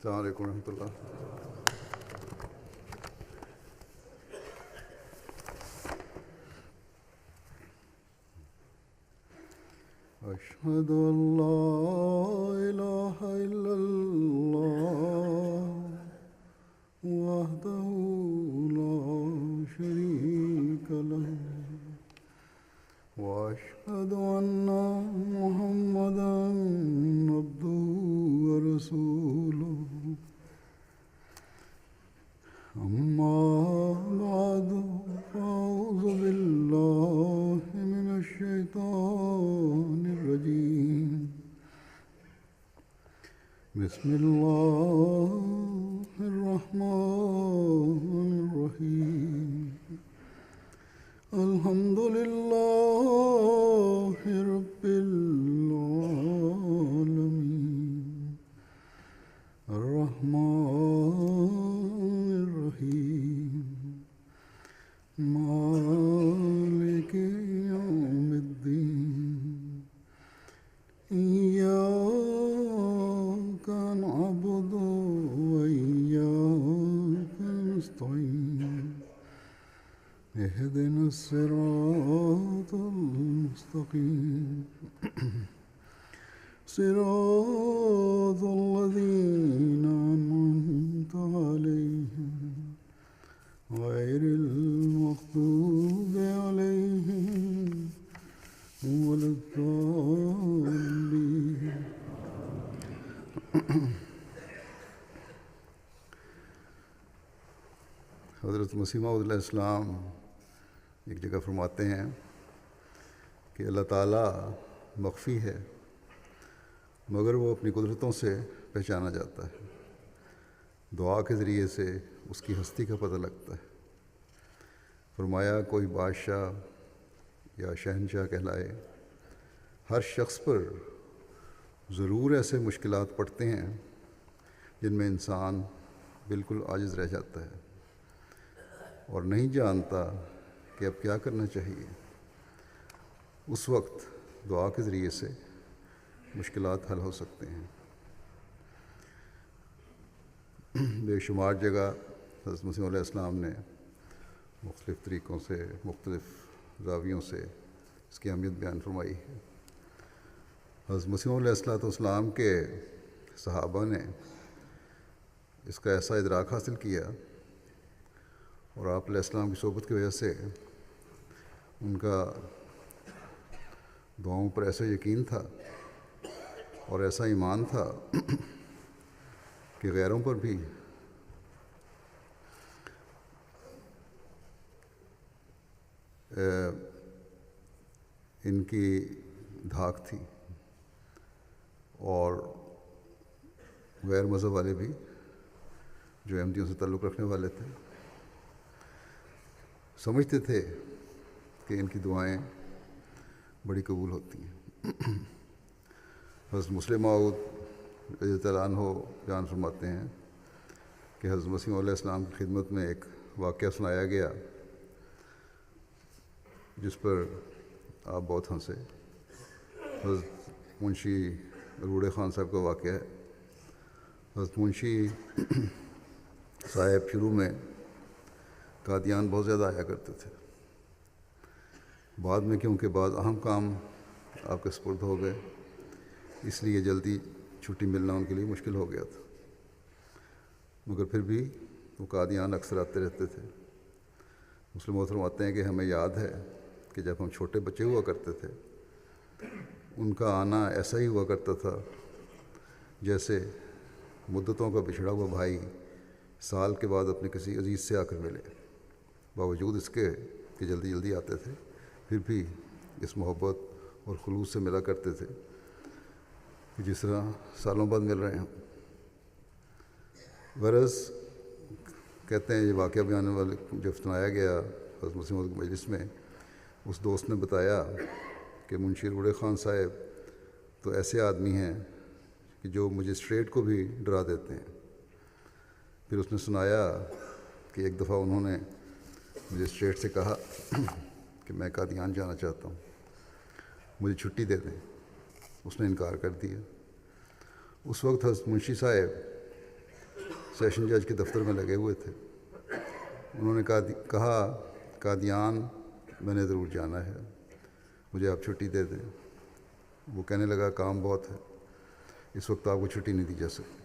السلام علیکم ورحمۃ اللہ. أشهد أن لا إله إلا الله وحده لا شريك له وأشهد أن محمدا عبده ورسوله. أما بعد فأعوذ بالله من الشيطان الرجيم. بسم الله الرحمن الرحيم. الحمد لله رب العالمين الرحمن الرحيم مالك يوم الدين. إياك نعبد وإياك نستعين. اهدنا الصراط المستقيم صراط الذين أنعمت عليهم غير المغضوب عليهم ولا الضالين. حضرت مسیح موعود علیہ السلام ایک جگہ فرماتے ہیں کہ اللہ تعالیٰ مخفی ہے مگر وہ اپنی قدرتوں سے پہچانا جاتا ہے. دعا کے ذریعے سے اس کی ہستی کا پتہ لگتا ہے. فرمایا کوئی بادشاہ یا شہنشاہ کہلائے ہر شخص پر ضرور ایسے مشکلات پڑتے ہیں جن میں انسان بالکل عاجز رہ جاتا ہے اور نہیں جانتا کہ اب کیا کرنا چاہیے. اس وقت دعا کے ذریعے سے مشکلات حل ہو سکتے ہیں. بے شمار جگہ حضرت مسیح علیہ السلام نے مختلف طریقوں سے مختلف زاویوں سے اس کی اہمیت بیان فرمائی ہے. حضرت مسیح علیہ السلام کے صحابہ نے اس کا ایسا ادراک حاصل کیا اور آپ علیہ السلام کی صحبت کی وجہ سے ان کا دعاؤں پر ایسا یقین تھا اور ایسا ایمان تھا کہ غیروں پر بھی ان کی دھاک تھی اور غیر مذہب والے بھی جو احمدیوں سے تعلق رکھنے والے تھے سمجھتے تھے کہ ان کی دعائیں بڑی قبول ہوتی ہیں. حضرت مسلم موعود رضی اللہ عنہ بیان فرماتے ہیں کہ حضرت مسیح علیہ السلام کی خدمت میں ایک واقعہ سنایا گیا جس پر آپ بہت ہنسے. حضرت منشی روڑے خان صاحب کا واقعہ ہے. حضرت منشی صاحب شروع میں قادیان بہت زیادہ آیا کرتے تھے. بعد میں کیونکہ بعض اہم کام آپ کے سپرد ہو گئے اس لیے جلدی چھٹی ملنا ان کے لیے مشکل ہو گیا تھا مگر پھر بھی وہ قادیان اکثر آتے رہتے تھے. مسلم محترم فرماتے ہیں کہ ہمیں یاد ہے کہ جب ہم چھوٹے بچے ہوا کرتے تھے ان کا آنا ایسا ہی ہوا کرتا تھا جیسے مدتوں کا بچھڑا ہوا بھائی سال کے بعد اپنے کسی عزیز سے آ کر ملے. باوجود اس کے کہ جلدی جلدی آتے تھے پھر بھی اس محبت اور خلوص سے ملا کرتے تھے کہ جس طرح سالوں بعد مل رہے ہیں. غرض کہتے ہیں یہ واقعہ بیان والے جب سنایا گیا حضرت مسیح موعود کی مجلس میں اس دوست نے بتایا کہ منشی روڑے خان صاحب تو ایسے آدمی ہیں کہ جو مجسٹریٹ کو بھی ڈرا دیتے ہیں. پھر اس نے سنایا کہ ایک دفعہ انہوں نے مجسٹریٹ سے کہا کہ میں قادیان جانا چاہتا ہوں, مجھے چھٹی دے دیں. اس نے انکار کر دیا. اس وقت حضرت منشی صاحب سیشن جج کے دفتر میں لگے ہوئے تھے. انہوں نے کہا قادیان میں نے ضرور جانا ہے, مجھے آپ چھٹی دے دیں. وہ کہنے لگا کام بہت ہے, اس وقت آپ کو چھٹی نہیں دی جا سکتی.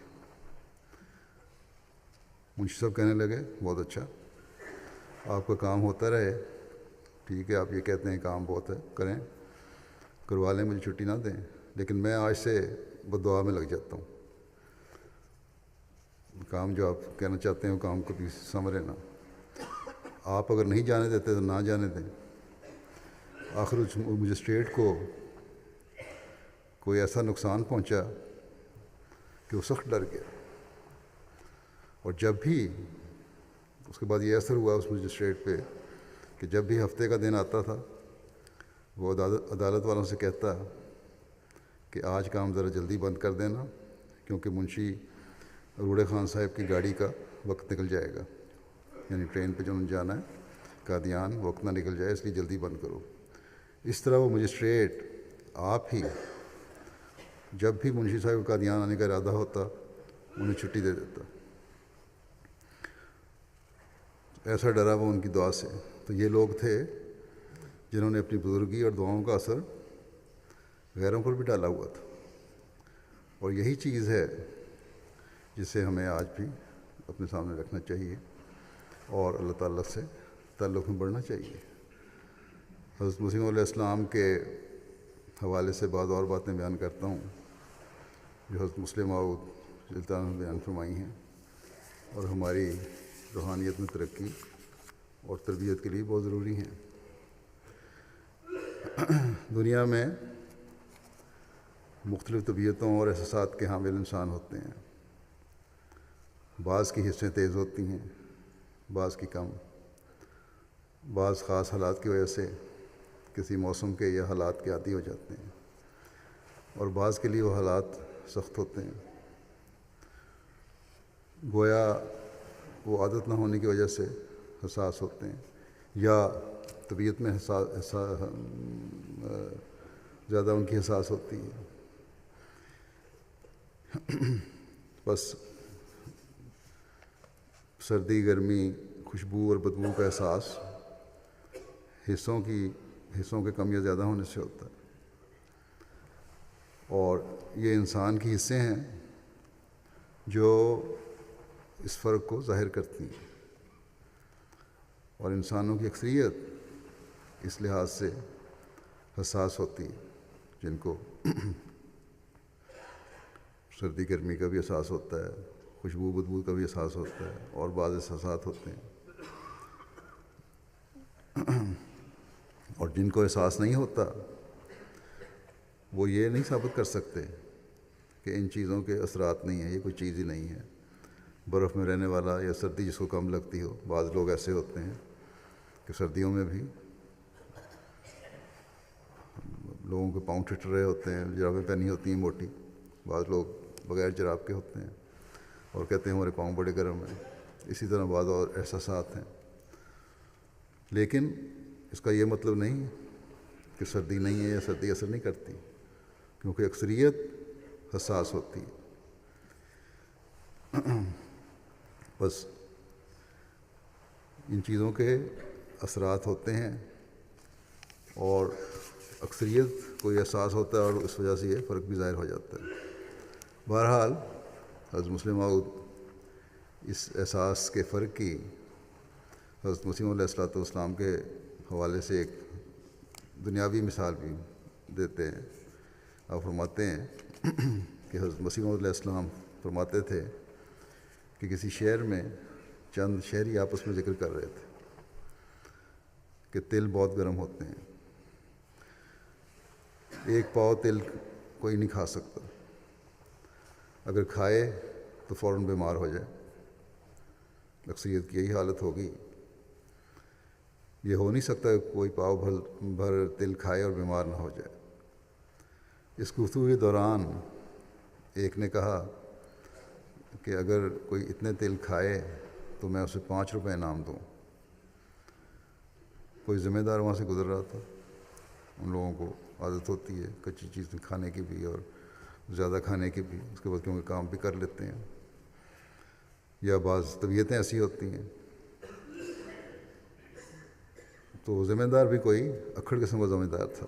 منشی صاحب کہنے لگے بہت اچھا, آپ کا کام ہوتا رہے, ٹھیک ہے, آپ یہ کہتے ہیں کام بہت ہے, کریں, کروا لیں, مجھے چھٹی نہ دیں, لیکن میں آج سے بددعا میں لگ جاتا ہوں. کام جو آپ کہنا چاہتے ہیں وہ کام کبھی سنورے نہ. آپ اگر نہیں جانے دیتے تو نہ جانے دیں. آخر مجسٹریٹ کو کوئی ایسا نقصان پہنچا کہ وہ سخت ڈر گیا, اور جب بھی اس کے بعد یہ اثر ہوا اس مجسٹریٹ پہ کہ جب بھی ہفتے کا دن آتا تھا وہ عدالت والوں سے کہتا کہ آج کام ذرا جلدی بند کر دینا, کیونکہ منشی روڑے خان صاحب کی گاڑی کا وقت نکل جائے گا, یعنی ٹرین پہ جو انہوں نے جانا ہے قادیان, وقت نہ نکل جائے, اس لیے جلدی بند کرو. اس طرح وہ مجسٹریٹ آپ ہی جب بھی منشی صاحب کا قادیان آنے کا ارادہ ہوتا انہیں چھٹی دے دیتا. ایسا ڈرا وہ ان کی دعا سے. تو یہ لوگ تھے جنہوں نے اپنی بزرگی اور دعاؤں کا اثر غیروں پر بھی ڈالا ہوا تھا, اور یہی چیز ہے جسے ہمیں آج بھی اپنے سامنے رکھنا چاہیے اور اللہ تعالیٰ سے تعلق میں بڑھنا چاہیے. حضرت مسیح علیہ السلام کے حوالے سے بعض اور باتیں بیان کرتا ہوں جو حضرت مسلم موعود نے بیان فرمائی ہیں, اور ہماری روحانیت میں ترقی اور تربیت کے لیے بہت ضروری ہیں. دنیا میں مختلف طبیعتوں اور احساسات کے حامل انسان ہوتے ہیں. بعض کی حصیں تیز ہوتی ہیں, بعض کی کم. بعض خاص حالات کی وجہ سے کسی موسم کے یا حالات کے عادی ہو جاتے ہیں, اور بعض کے لیے وہ حالات سخت ہوتے ہیں. گویا وہ عادت نہ ہونے کی وجہ سے حساس ہوتے ہیں, یا طبیعت میں زیادہ ان کی حساس ہوتی ہے. بس سردی, گرمی, خوشبو اور بدبو کا احساس حصوں کے کم یا زیادہ ہونے سے ہوتا ہے, اور یہ انسان کی حصے ہیں جو اس فرق کو ظاہر کرتی ہیں, اور انسانوں کی اکثریت اس لحاظ سے حساس ہوتی ہے, جن کو سردی گرمی کا بھی احساس ہوتا ہے, خوشبو بدبو کا بھی احساس ہوتا ہے, اور بعض احساسات ہوتے ہیں. اور جن کو احساس نہیں ہوتا وہ یہ نہیں ثابت کر سکتے کہ ان چیزوں کے اثرات نہیں ہیں, یہ کوئی چیز ہی نہیں ہے. برف میں رہنے والا یا سردی جس کو کم لگتی ہو, بعض لوگ ایسے ہوتے ہیں کہ سردیوں میں بھی لوگوں کے پاؤں ٹھٹر رہے ہوتے ہیں, جرابیں پہنی ہوتی ہیں موٹی, بعض لوگ بغیر جراب کے ہوتے ہیں اور کہتے ہیں ہمارے پاؤں بڑے گرم ہیں. اسی طرح بعض اور احساسات ہیں. لیکن اس کا یہ مطلب نہیں کہ سردی نہیں ہے یا سردی اثر نہیں کرتی, کیونکہ اکثریت حساس ہوتی ہے. بس ان چیزوں کے اثرات ہوتے ہیں, اور اکثریت کو یہ احساس ہوتا ہے, اور اس وجہ سے یہ فرق بھی ظاہر ہو جاتا ہے. بہرحال حضرت مسلم موعود اس احساس کے فرق کی حضرت مسیح علیہ السلام کے حوالے سے ایک دنیاوی مثال بھی دیتے ہیں. آپ فرماتے ہیں کہ حضرت مسیح علیہ السلام فرماتے تھے کہ کسی شہر میں چند شہری آپس میں ذکر کر رہے تھے کہ تل بہت گرم ہوتے ہیں, ایک پاؤ تل کوئی نہیں کھا سکتا, اگر کھائے تو فوراً بیمار ہو جائے. اکثریت کی یہی حالت ہوگی. یہ ہو نہیں سکتا کہ کوئی پاؤ بھر تل کھائے اور بیمار نہ ہو جائے. اس گفتگو کے دوران ایک نے کہا کہ اگر کوئی اتنے تل کھائے تو میں اسے 5 روپے انعام دوں. کوئی ذمہ دار وہاں سے گزر رہا تھا. ان لوگوں کو عادت ہوتی ہے کچی چیز کھانے کی بھی اور زیادہ کھانے کی بھی, اس کے بعد کیونکہ کام بھی کر لیتے ہیں. یا بعض طبیعتیں ایسی ہوتی ہیں، تو ذمہ دار بھی کوئی اکھڑ قسم کا ذمہ دار تھا.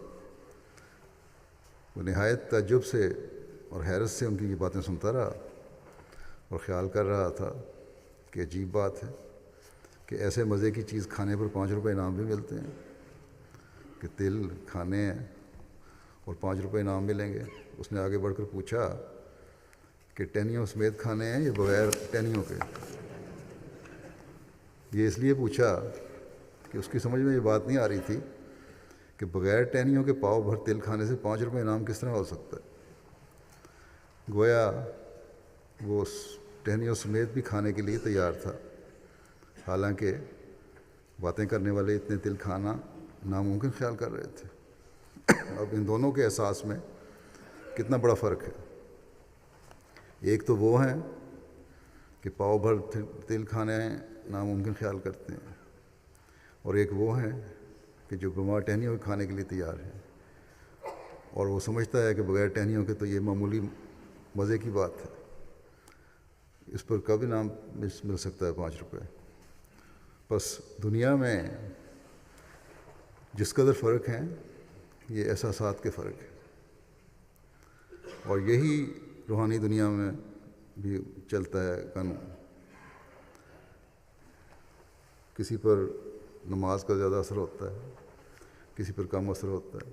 وہ نہایت تعجب سے اور حیرت سے ان کی یہ باتیں سنتا رہا اور خیال کر رہا تھا کہ عجیب بات ہے کہ ایسے مزے کی چیز کھانے پر 5 روپے انعام بھی ملتے ہیں، کہ تل کھانے ہیں اور 5 روپے انعام ملیں گے. اس نے آگے بڑھ کر پوچھا کہ ٹہنیوں سمیت کھانے ہیں یا بغیر ٹہنیوں کے؟ یہ اس لیے پوچھا کہ اس کی سمجھ میں یہ بات نہیں آ رہی تھی کہ بغیر ٹہنیوں کے پاؤ بھر تل کھانے سے 5 روپے انعام کس طرح ہو سکتا ہے. گویا وہ ٹہنیوں سمیت بھی کھانے کے لیے تیار تھا، حالانکہ باتیں کرنے والے اتنے تل کھانا ناممکن خیال کر رہے تھے. اب ان دونوں کے احساس میں کتنا بڑا فرق ہے. ایک تو وہ ہیں کہ پاؤ بھر تل کھانے ناممکن خیال کرتے ہیں، اور ایک وہ ہیں کہ جو بیمار ٹہنیوں کے کھانے کے لیے تیار ہیں، اور وہ سمجھتا ہے کہ بغیر ٹہنیوں کے تو یہ معمولی مزے کی بات ہے، اس پر کب انعام مل سکتا ہے 5 روپے. بس دنیا میں جس قدر فرق ہیں یہ احساسات کے فرق ہیں، اور یہی روحانی دنیا میں بھی چلتا ہے قانون. کسی پر نماز کا زیادہ اثر ہوتا ہے، کسی پر کم اثر ہوتا ہے.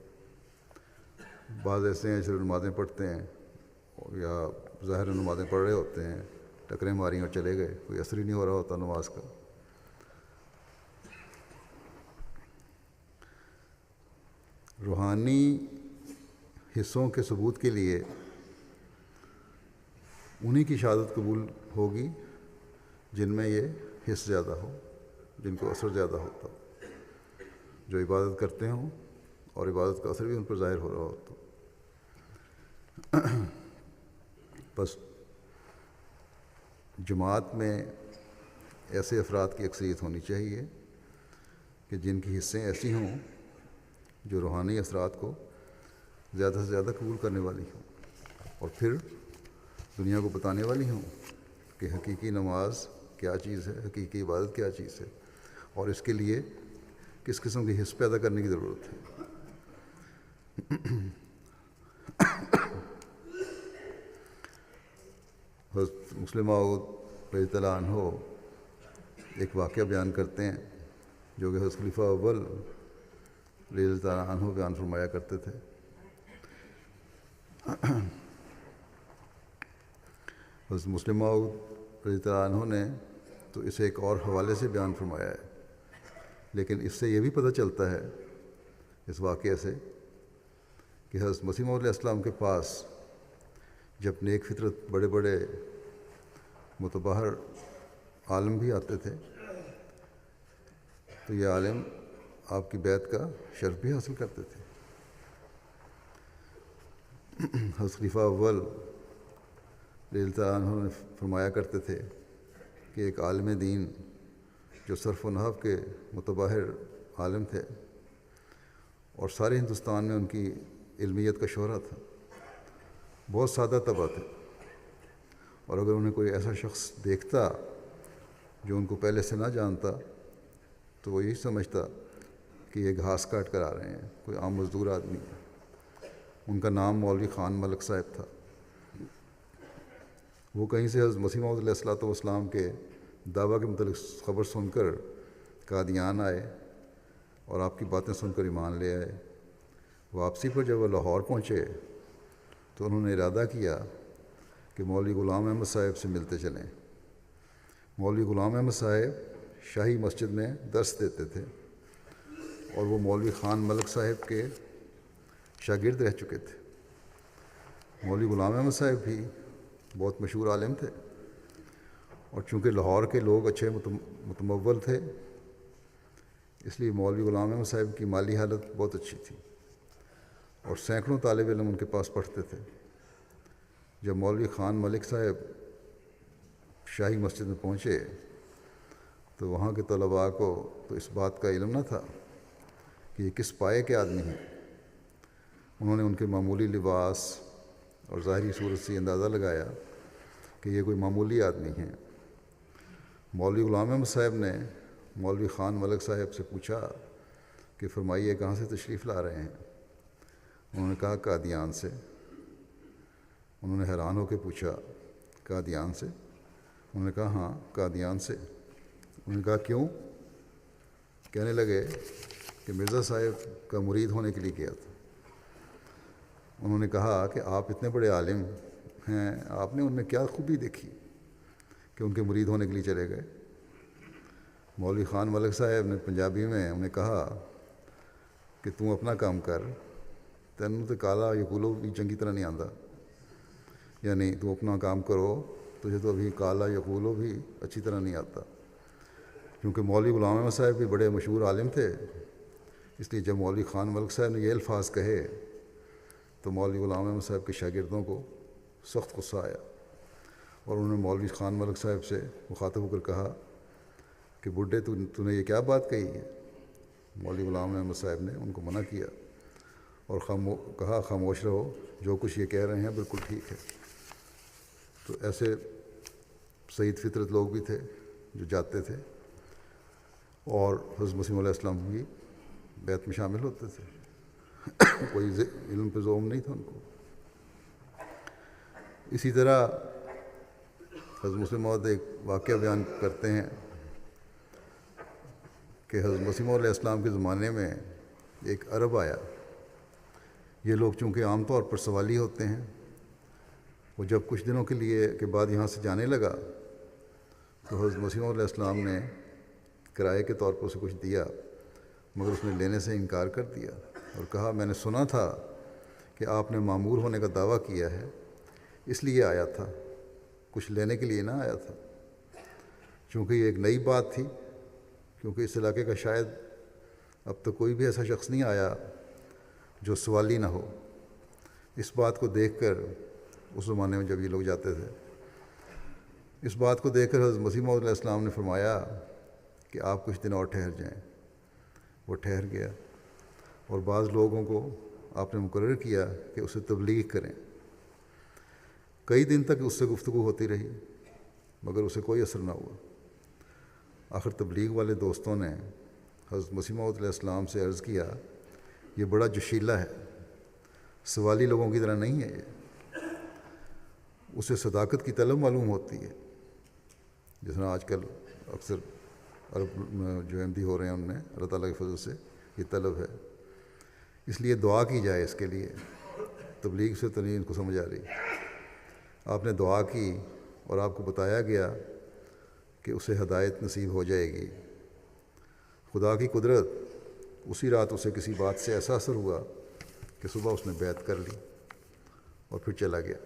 بعض ایسے ہیں صرف نمازیں پڑھتے ہیں یا ظاہر نمازیں پڑھ رہے ہوتے ہیں، ٹکریں ماری اور چلے گئے، کوئی اثر ہی نہیں ہو رہا ہوتا نماز کا. روحانی حصوں کے ثبوت کے لیے انہی کی شہادت قبول ہوگی جن میں یہ حص زیادہ ہو، جن کو اثر زیادہ ہوتا ہو، جو عبادت کرتے ہوں اور عبادت کا اثر بھی ان پر ظاہر ہو رہا ہوتا. بس جماعت میں ایسے افراد کی اکثریت ہونی چاہیے کہ جن کی حصیں ایسی ہوں جو روحانی اثرات کو زیادہ سے زیادہ قبول کرنے والی ہوں، اور پھر دنیا کو بتانے والی ہوں کہ حقیقی نماز کیا چیز ہے، حقیقی عبادت کیا چیز ہے، اور اس کے لیے کس قسم کی حص پیدا کرنے کی ضرورت ہے. حضرت مسلم موعود رضی اللہ عنہ ایک واقعہ بیان کرتے ہیں جو کہ حضرت خلیفہ اول رضی اللہ عنہ بیان فرمایا کرتے تھے. حضرت مسلم موعود رضی اللہ عنہ نے تو اسے ایک اور حوالے سے بیان فرمایا ہے، لیکن اس سے یہ بھی پتہ چلتا ہے اس واقعے سے کہ حضرت مسیح موعود علیہ السلام کے پاس جب نیک فطرت بڑے بڑے متبحر عالم بھی آتے تھے تو یہ عالم آپ کی بیعت کا شرف بھی حاصل کرتے تھے. حضرت خلیفہ اول رضی اللہ عنہ نے فرمایا کرتے تھے کہ ایک عالم دین جو صرف و نحو کے متبحر عالم تھے اور سارے ہندوستان میں ان کی علمیت کا شہرہ تھا، بہت سادہ طبع تھے، اور اگر انہیں کوئی ایسا شخص دیکھتا جو ان کو پہلے سے نہ جانتا تو وہ یہی سمجھتا کہ یہ گھاس کاٹ کر آ رہے ہیں، کوئی عام مزدور آدمی ہے. ان کا نام مولوی خان ملک صاحب تھا. وہ کہیں سے حضرت مسیح موعود علیہ السلام کے دعویٰ کے متعلق خبر سن کر قادیان آئے اور آپ کی باتیں سن کر ایمان لے آئے. واپسی پر جب وہ لاہور پہنچے تو انہوں نے ارادہ کیا کہ مولوی غلام احمد صاحب سے ملتے چلیں. مولوی غلام احمد صاحب شاہی مسجد میں درس دیتے تھے اور وہ مولوی خان ملک صاحب کے شاگرد رہ چکے تھے. مولوی غلام احمد صاحب بھی بہت مشہور عالم تھے، اور چونکہ لاہور کے لوگ اچھے متمول تھے اس لیے مولوی غلام احمد صاحب کی مالی حالت بہت اچھی تھی اور سینکڑوں طالب علم ان کے پاس پڑھتے تھے. جب مولوی خان ملک صاحب شاہی مسجد میں پہنچے تو وہاں کے طلباء کو تو اس بات کا علم نہ تھا کہ یہ کس پائے کے آدمی ہیں. انہوں نے ان کے معمولی لباس اور ظاہری صورت سے اندازہ لگایا کہ یہ کوئی معمولی آدمی ہیں، مولوی غلام احمد صاحب نے مولوی خان ملک صاحب سے پوچھا کہ فرمائیے کہاں سے تشریف لا رہے ہیں؟ انہوں نے کہا قادیان سے۔ انہوں نے حیران ہو کے پوچھا قادیان سے؟ انہوں نے کہا ہاں قادیان سے۔ انہوں نے کہا کیوں؟ کہنے لگے کہ مرزا صاحب کا مرید ہونے کے لیے کیا تھا۔ انہوں نے کہا کہ آپ اتنے بڑے عالم ہیں، آپ نے ان میں کیا خوبی دیکھی کہ ان کے مرید ہونے کے لیے چلے گئے؟ مولوی خان ملک صاحب نے پنجابی میں انہیں کہا کہ تم اپنا کام کر، تینوں تو کالا یقولو بھی چنگی طرح نہیں آتا، یعنی تم اپنا کام کرو، تجھے تو ابھی کالا یقولو بھی اچھی طرح نہیں آتا۔ کیونکہ مولوی غلام احمد صاحب بھی بڑے مشہور عالم تھے، اس لیے جب مولوی خان ملک صاحب نے یہ الفاظ کہے تو مولوی غلام احمد صاحب کے شاگردوں کو سخت غصہ آیا، اور انہوں نے مولوی خان ملک صاحب سے مخاطب ہو کر کہا کہ بڈھے تو نے یہ کیا بات کہی ہے؟ مولوی غلام احمد صاحب نے ان کو منع کیا اور کہا خاموش رہو، جو کچھ یہ کہہ رہے ہیں بالکل ٹھیک ہے۔ تو ایسے سعید فطرت لوگ بھی تھے جو جاتے تھے اور حضرت مسیح علیہ السلام کی بیعت میں شامل ہوتے تھے، کوئی علم پہ ذوم نہیں تھا ان کو۔ اسی طرح حضرت مسلم موعود ایک واقعہ بیان کرتے ہیں کہ حضرت مسیح علیہ السلام کے زمانے میں ایک عرب آیا۔ یہ لوگ چونکہ عام طور پر سوالی ہوتے ہیں، وہ جب کچھ دنوں کے لیے کے بعد یہاں سے جانے لگا تو حضرت مسیح علیہ السلام نے کرائے کے طور پر اسے کچھ دیا، مگر اس نے لینے سے انکار کر دیا اور کہا میں نے سنا تھا کہ آپ نے معمور ہونے کا دعویٰ کیا ہے، اس لیے آیا تھا، کچھ لینے کے لیے نہ آیا تھا۔ چونکہ یہ ایک نئی بات تھی، کیونکہ اس علاقے کا شاید اب تک کوئی بھی ایسا شخص نہیں آیا جو سوالی نہ ہو۔ اس بات کو دیکھ کر اس زمانے میں جب یہ لوگ جاتے تھے، اس بات کو دیکھ کر حضرت مسیح موعود علیہ السلام نے فرمایا کہ آپ کچھ دن اور ٹھہر جائیں۔ وہ ٹھہر گیا اور بعض لوگوں کو آپ نے مقرر کیا کہ اسے تبلیغ کریں۔ کئی دن تک اس سے گفتگو ہوتی رہی مگر اسے کوئی اثر نہ ہوا۔ آخر تبلیغ والے دوستوں نے حضرت مسیح موعود علیہ السلام سے عرض کیا یہ بڑا جوشیلا ہے، سوالی لوگوں کی طرح نہیں ہے، یہ اسے صداقت کی طلب معلوم ہوتی ہے، جس طرح آج کل اکثر عرب جو احمدی ہو رہے ہیں ان میں اللہ تعالیٰ کی فضل سے یہ طلب ہے، اس لیے دعا کی جائے اس کے لیے۔ تبلیغ سے تو نہیں ان کو سمجھ آ رہی۔ آپ نے دعا کی اور آپ کو بتایا گیا کہ اسے ہدایت نصیب ہو جائے گی۔ خدا کی قدرت، اسی رات اسے کسی بات سے ایسا اثر ہوا کہ صبح اس نے بیعت کر لی اور پھر چلا گیا۔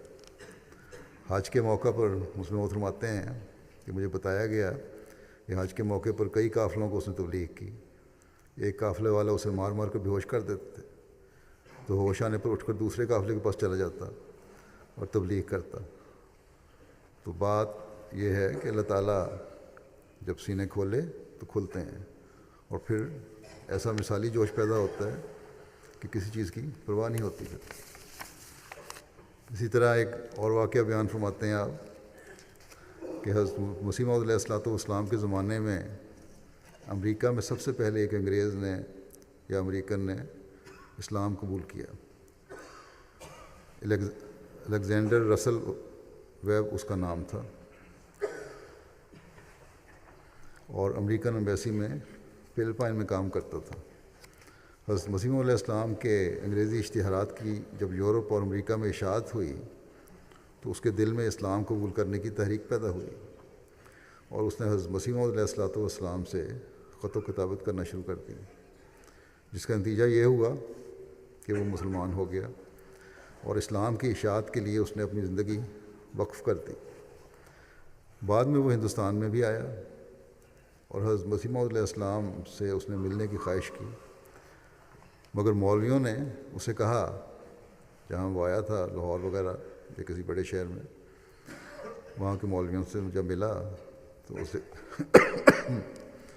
حج کے موقع پر مسلم فرماتے ہیں کہ مجھے بتایا گیا کہ حج کے موقع پر کئی قافلوں کو اس نے تبلیغ کی۔ ایک قافلے والا اسے مار مار کر بے ہوش کر دیتے تھے، تو ہوش آنے پر اٹھ کر دوسرے قافلے کے پاس چلا جاتا اور تبلیغ کرتا۔ تو بات یہ ہے کہ اللہ تعالیٰ جب سینے کھولے تو کھلتے ہیں، اور پھر ایسا مثالی جوش پیدا ہوتا ہے کہ کسی چیز کی پرواہ نہیں ہوتی ہے۔ اسی طرح ایک اور واقعہ بیان فرماتے ہیں آپ کہ حضرت مسیح موعود علیہ السلام کے زمانے میں امریکہ میں سب سے پہلے ایک انگریز نے یا امریکن نے اسلام قبول کیا۔ الیگزینڈر رسل ویب اس کا نام تھا، اور امریکن ایمبیسی میں فلپائن میں کام کرتا تھا۔ حضرت مسیح علیہ السلام کے انگریزی اشتہارات کی جب یورپ اور امریکہ میں اشاعت ہوئی تو اس کے دل میں اسلام قبول کرنے کی تحریک پیدا ہوئی، اور اس نے حضرت مسیح علیہ السلام سے خط و کتابت کرنا شروع کر دی، جس کا نتیجہ یہ ہوا کہ وہ مسلمان ہو گیا اور اسلام کی اشاعت کے لیے اس نے اپنی زندگی وقف کر دی۔ بعد میں وہ ہندوستان میں بھی آیا اور حضرت مسیح علیہ السلام سے اس نے ملنے کی خواہش کی، مگر مولویوں نے اسے کہا، جہاں وہ آیا تھا لاہور وغیرہ یا کسی بڑے شہر میں، وہاں کے مولویوں سے جب ملا تو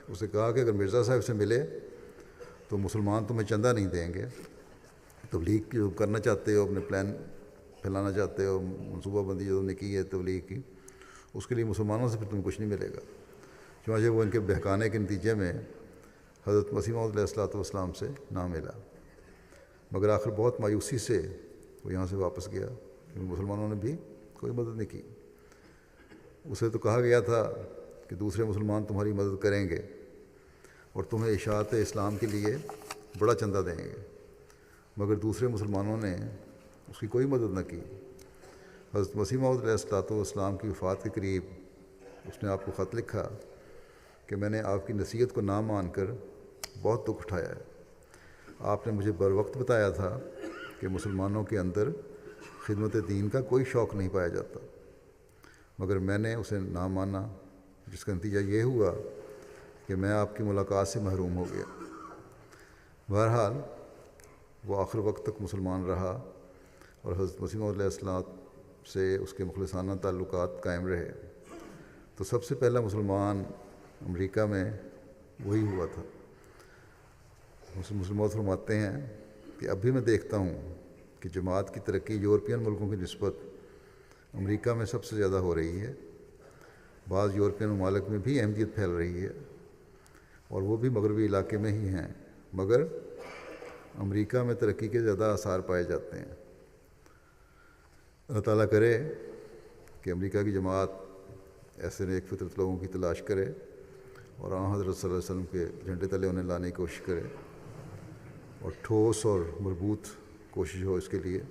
اسے کہا کہ اگر مرزا صاحب سے ملے تو مسلمان تمہیں چندہ نہیں دیں گے، تبلیغ جو کرنا چاہتے ہو، اپنے پلان پھیلانا چاہتے ہو، منصوبہ بندی جو تم نے کی ہے تبلیغ کی، اس کے لیے مسلمانوں سے پھر تمہیں کچھ نہیں ملے گا۔ چنانچہ وہ ان کے بہکانے کے نتیجے میں حضرت مسیح موعود علیہ السلام سے نہ ملا، مگر آخر بہت مایوسی سے وہ یہاں سے واپس گیا، کیونکہ مسلمانوں نے بھی کوئی مدد نہیں کی۔ اسے تو کہا گیا تھا کہ دوسرے مسلمان تمہاری مدد کریں گے اور تمہیں اشاعت اسلام کے لیے بڑا چندہ دیں گے، مگر دوسرے مسلمانوں نے اس کی کوئی مدد نہ کی۔ حضرت مسیح موعود علیہ السلام کی وفات کے قریب اس نے آپ کو خط لکھا کہ میں نے آپ کی نصیحت کو نہ مان کر بہت دکھ اٹھایا ہے۔ آپ نے مجھے بر وقت بتایا تھا کہ مسلمانوں کے اندر خدمت دین کا کوئی شوق نہیں پایا جاتا، مگر میں نے اسے نہ مانا، جس کا نتیجہ یہ ہوا کہ میں آپ کی ملاقات سے محروم ہو گیا۔ بہرحال وہ آخر وقت تک مسلمان رہا اور حضرت مسیح موعود علیہ السلام سے اس کے مخلصانہ تعلقات قائم رہے۔ تو سب سے پہلا مسلمان امریکہ میں وہی ہوا تھا۔ مسلمان فرماتے ہیں کہ اب بھی میں دیکھتا ہوں کہ جماعت کی ترقی یورپین ملکوں کی نسبت امریکہ میں سب سے زیادہ ہو رہی ہے۔ بعض یورپین ممالک میں بھی احمدیت پھیل رہی ہے اور وہ بھی مغربی علاقے میں ہی ہیں، مگر امریکہ میں ترقی کے زیادہ آثار پائے جاتے ہیں۔ اللہ تعالیٰ کرے کہ امریکہ کی جماعت ایسے نیک فطرت لوگوں کی تلاش کرے اور حضرت صلی اللہ علیہ وسلم کے جھنڈے تلے انہیں لانے کی کوشش کرے، اور ٹھوس اور مربوط کوشش ہو اس کے لیے،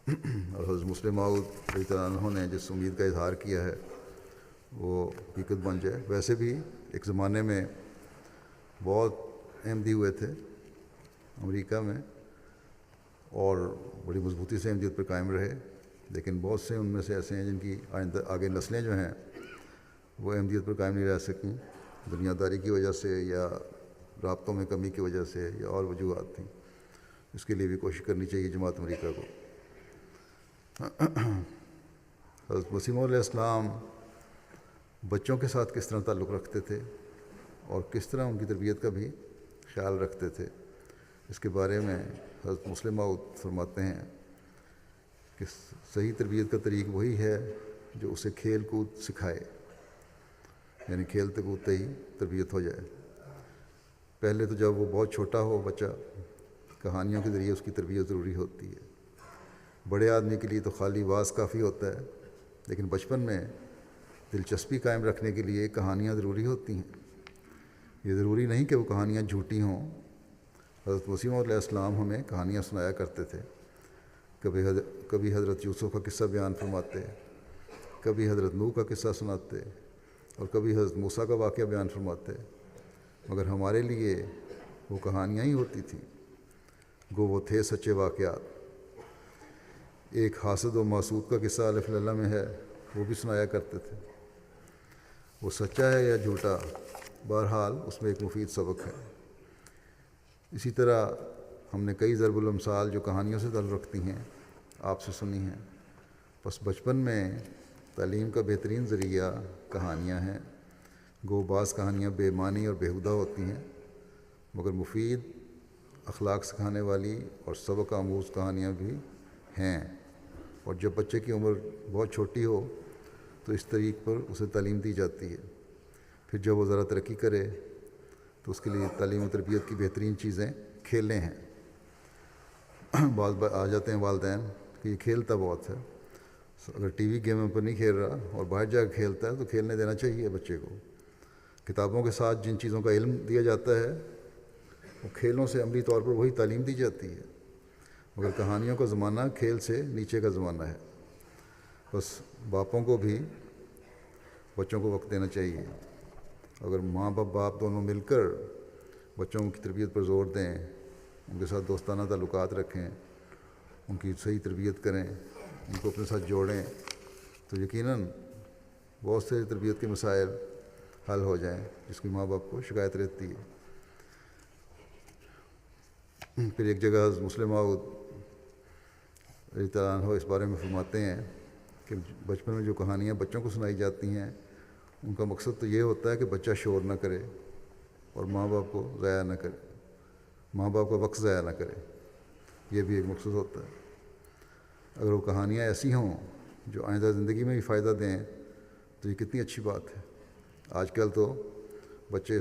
اور حضرت مسلم موعود رضی اللہ عنہ نے جس امید کا اظہار کیا ہے وہ حقیقت بن جائے۔ ویسے بھی ایک زمانے میں بہت احمدی ہوئے تھے امریکہ میں اور بڑی مضبوطی سے احمدیت پر قائم رہے، لیکن بہت سے ان میں سے ایسے ہیں جن کی آگے نسلیں جو ہیں وہ احمدیت پر قائم نہیں رہ سکیں، دنیا داری کی وجہ سے یا رابطوں میں کمی کی وجہ سے یا اور وجوہات تھیں۔ اس کے لیے بھی کوشش کرنی چاہیے جماعت امریکہ کو۔ حضرت مسیح موعود علیہ السلام بچوں کے ساتھ کس طرح تعلق رکھتے تھے اور کس طرح ان کی تربیت کا بھی خیال رکھتے تھے، اس کے بارے میں حضرت مسلم موعود فرماتے ہیں کہ صحیح تربیت کا طریق وہی ہے جو اسے کھیل کود سکھائے، یعنی کھیلتے کودتے ہی تربیت ہو جائے۔ پہلے تو جب وہ بہت چھوٹا ہو بچہ، کہانیوں کے ذریعے اس کی تربیت ضروری ہوتی ہے۔ بڑے آدمی کے لیے تو خالی واعظ کافی ہوتا ہے، لیکن بچپن میں دلچسپی قائم رکھنے کے لیے کہانیاں ضروری ہوتی ہیں۔ یہ ضروری نہیں کہ وہ کہانیاں جھوٹی ہوں۔ حضرت مسیح موعود علیہ السلام ہمیں کہانیاں سنایا کرتے تھے۔ کبھی حضرت یوسف کا قصہ بیان فرماتے، کبھی حضرت نوح کا قصہ سناتے اور کبھی حضرت موسیٰ کا واقعہ بیان فرماتے، مگر ہمارے لیے وہ کہانیاں ہی ہوتی تھیں، گو وہ تھے سچے واقعات۔ ایک حاسد و محسود کا قصہ الف للہ میں ہے، وہ بھی سنایا کرتے تھے۔ وہ سچا ہے یا جھوٹا، بہرحال اس میں ایک مفید سبق ہے۔ اسی طرح ہم نے کئی ضرب الامثال جو کہانیوں سے تعلق رکھتی ہیں آپ سے سنی ہیں۔ بس بچپن میں تعلیم کا بہترین ذریعہ کہانیاں ہیں، گو بعض کہانیاں بے معنی اور بیہودہ ہوتی ہیں، مگر مفید اخلاق سکھانے والی اور سبق آموز کہانیاں بھی ہیں، اور جب بچے کی عمر بہت چھوٹی ہو تو اس طریق پر اسے تعلیم دی جاتی ہے۔ پھر جب وہ ذرا ترقی کرے تو اس کے لیے تعلیم و تربیت کی بہترین چیزیں کھیلیں ہیں۔ بعض آ جاتے ہیں والدین کہ یہ کھیلتا بہت ہے، اگر ٹی وی گیموں پر نہیں کھیل رہا اور باہر جا کے کھیلتا ہے تو کھیلنے دینا چاہیے بچے کو۔ کتابوں کے ساتھ جن چیزوں کا علم دیا جاتا ہے وہ کھیلوں سے عملی طور پر وہی تعلیم دی جاتی ہے، مگر کہانیوں کا زمانہ کھیل سے نیچے کا زمانہ ہے۔ بس باپوں کو بھی بچوں کو وقت دینا چاہیے۔ اگر ماں باپ دونوں مل کر بچوں کی تربیت پر زور دیں، ان کے ساتھ دوستانہ تعلقات رکھیں، ان کی صحیح تربیت کریں، ان کو اپنے ساتھ جوڑیں، تو یقیناً بہت سے تربیت کے مسائل حل ہو جائیں جس کی ماں باپ کو شکایت رہتی ہے۔ پھر ایک جگہ حضرت مسلم موعود رضی اللہ عنہ اس بارے میں فرماتے ہیں کہ بچپن میں جو کہانیاں بچوں کو سنائی جاتی ہیں ان کا مقصد تو یہ ہوتا ہے کہ بچہ شور نہ کرے اور ماں باپ کو ضائع نہ کرے، ماں باپ کا وقت ضائع نہ کرے، یہ بھی ایک مقصد ہوتا ہے۔ اگر وہ کہانیاں ایسی ہوں جو آئندہ زندگی میں بھی فائدہ دیں تو یہ کتنی اچھی بات ہے۔ آج کل تو بچے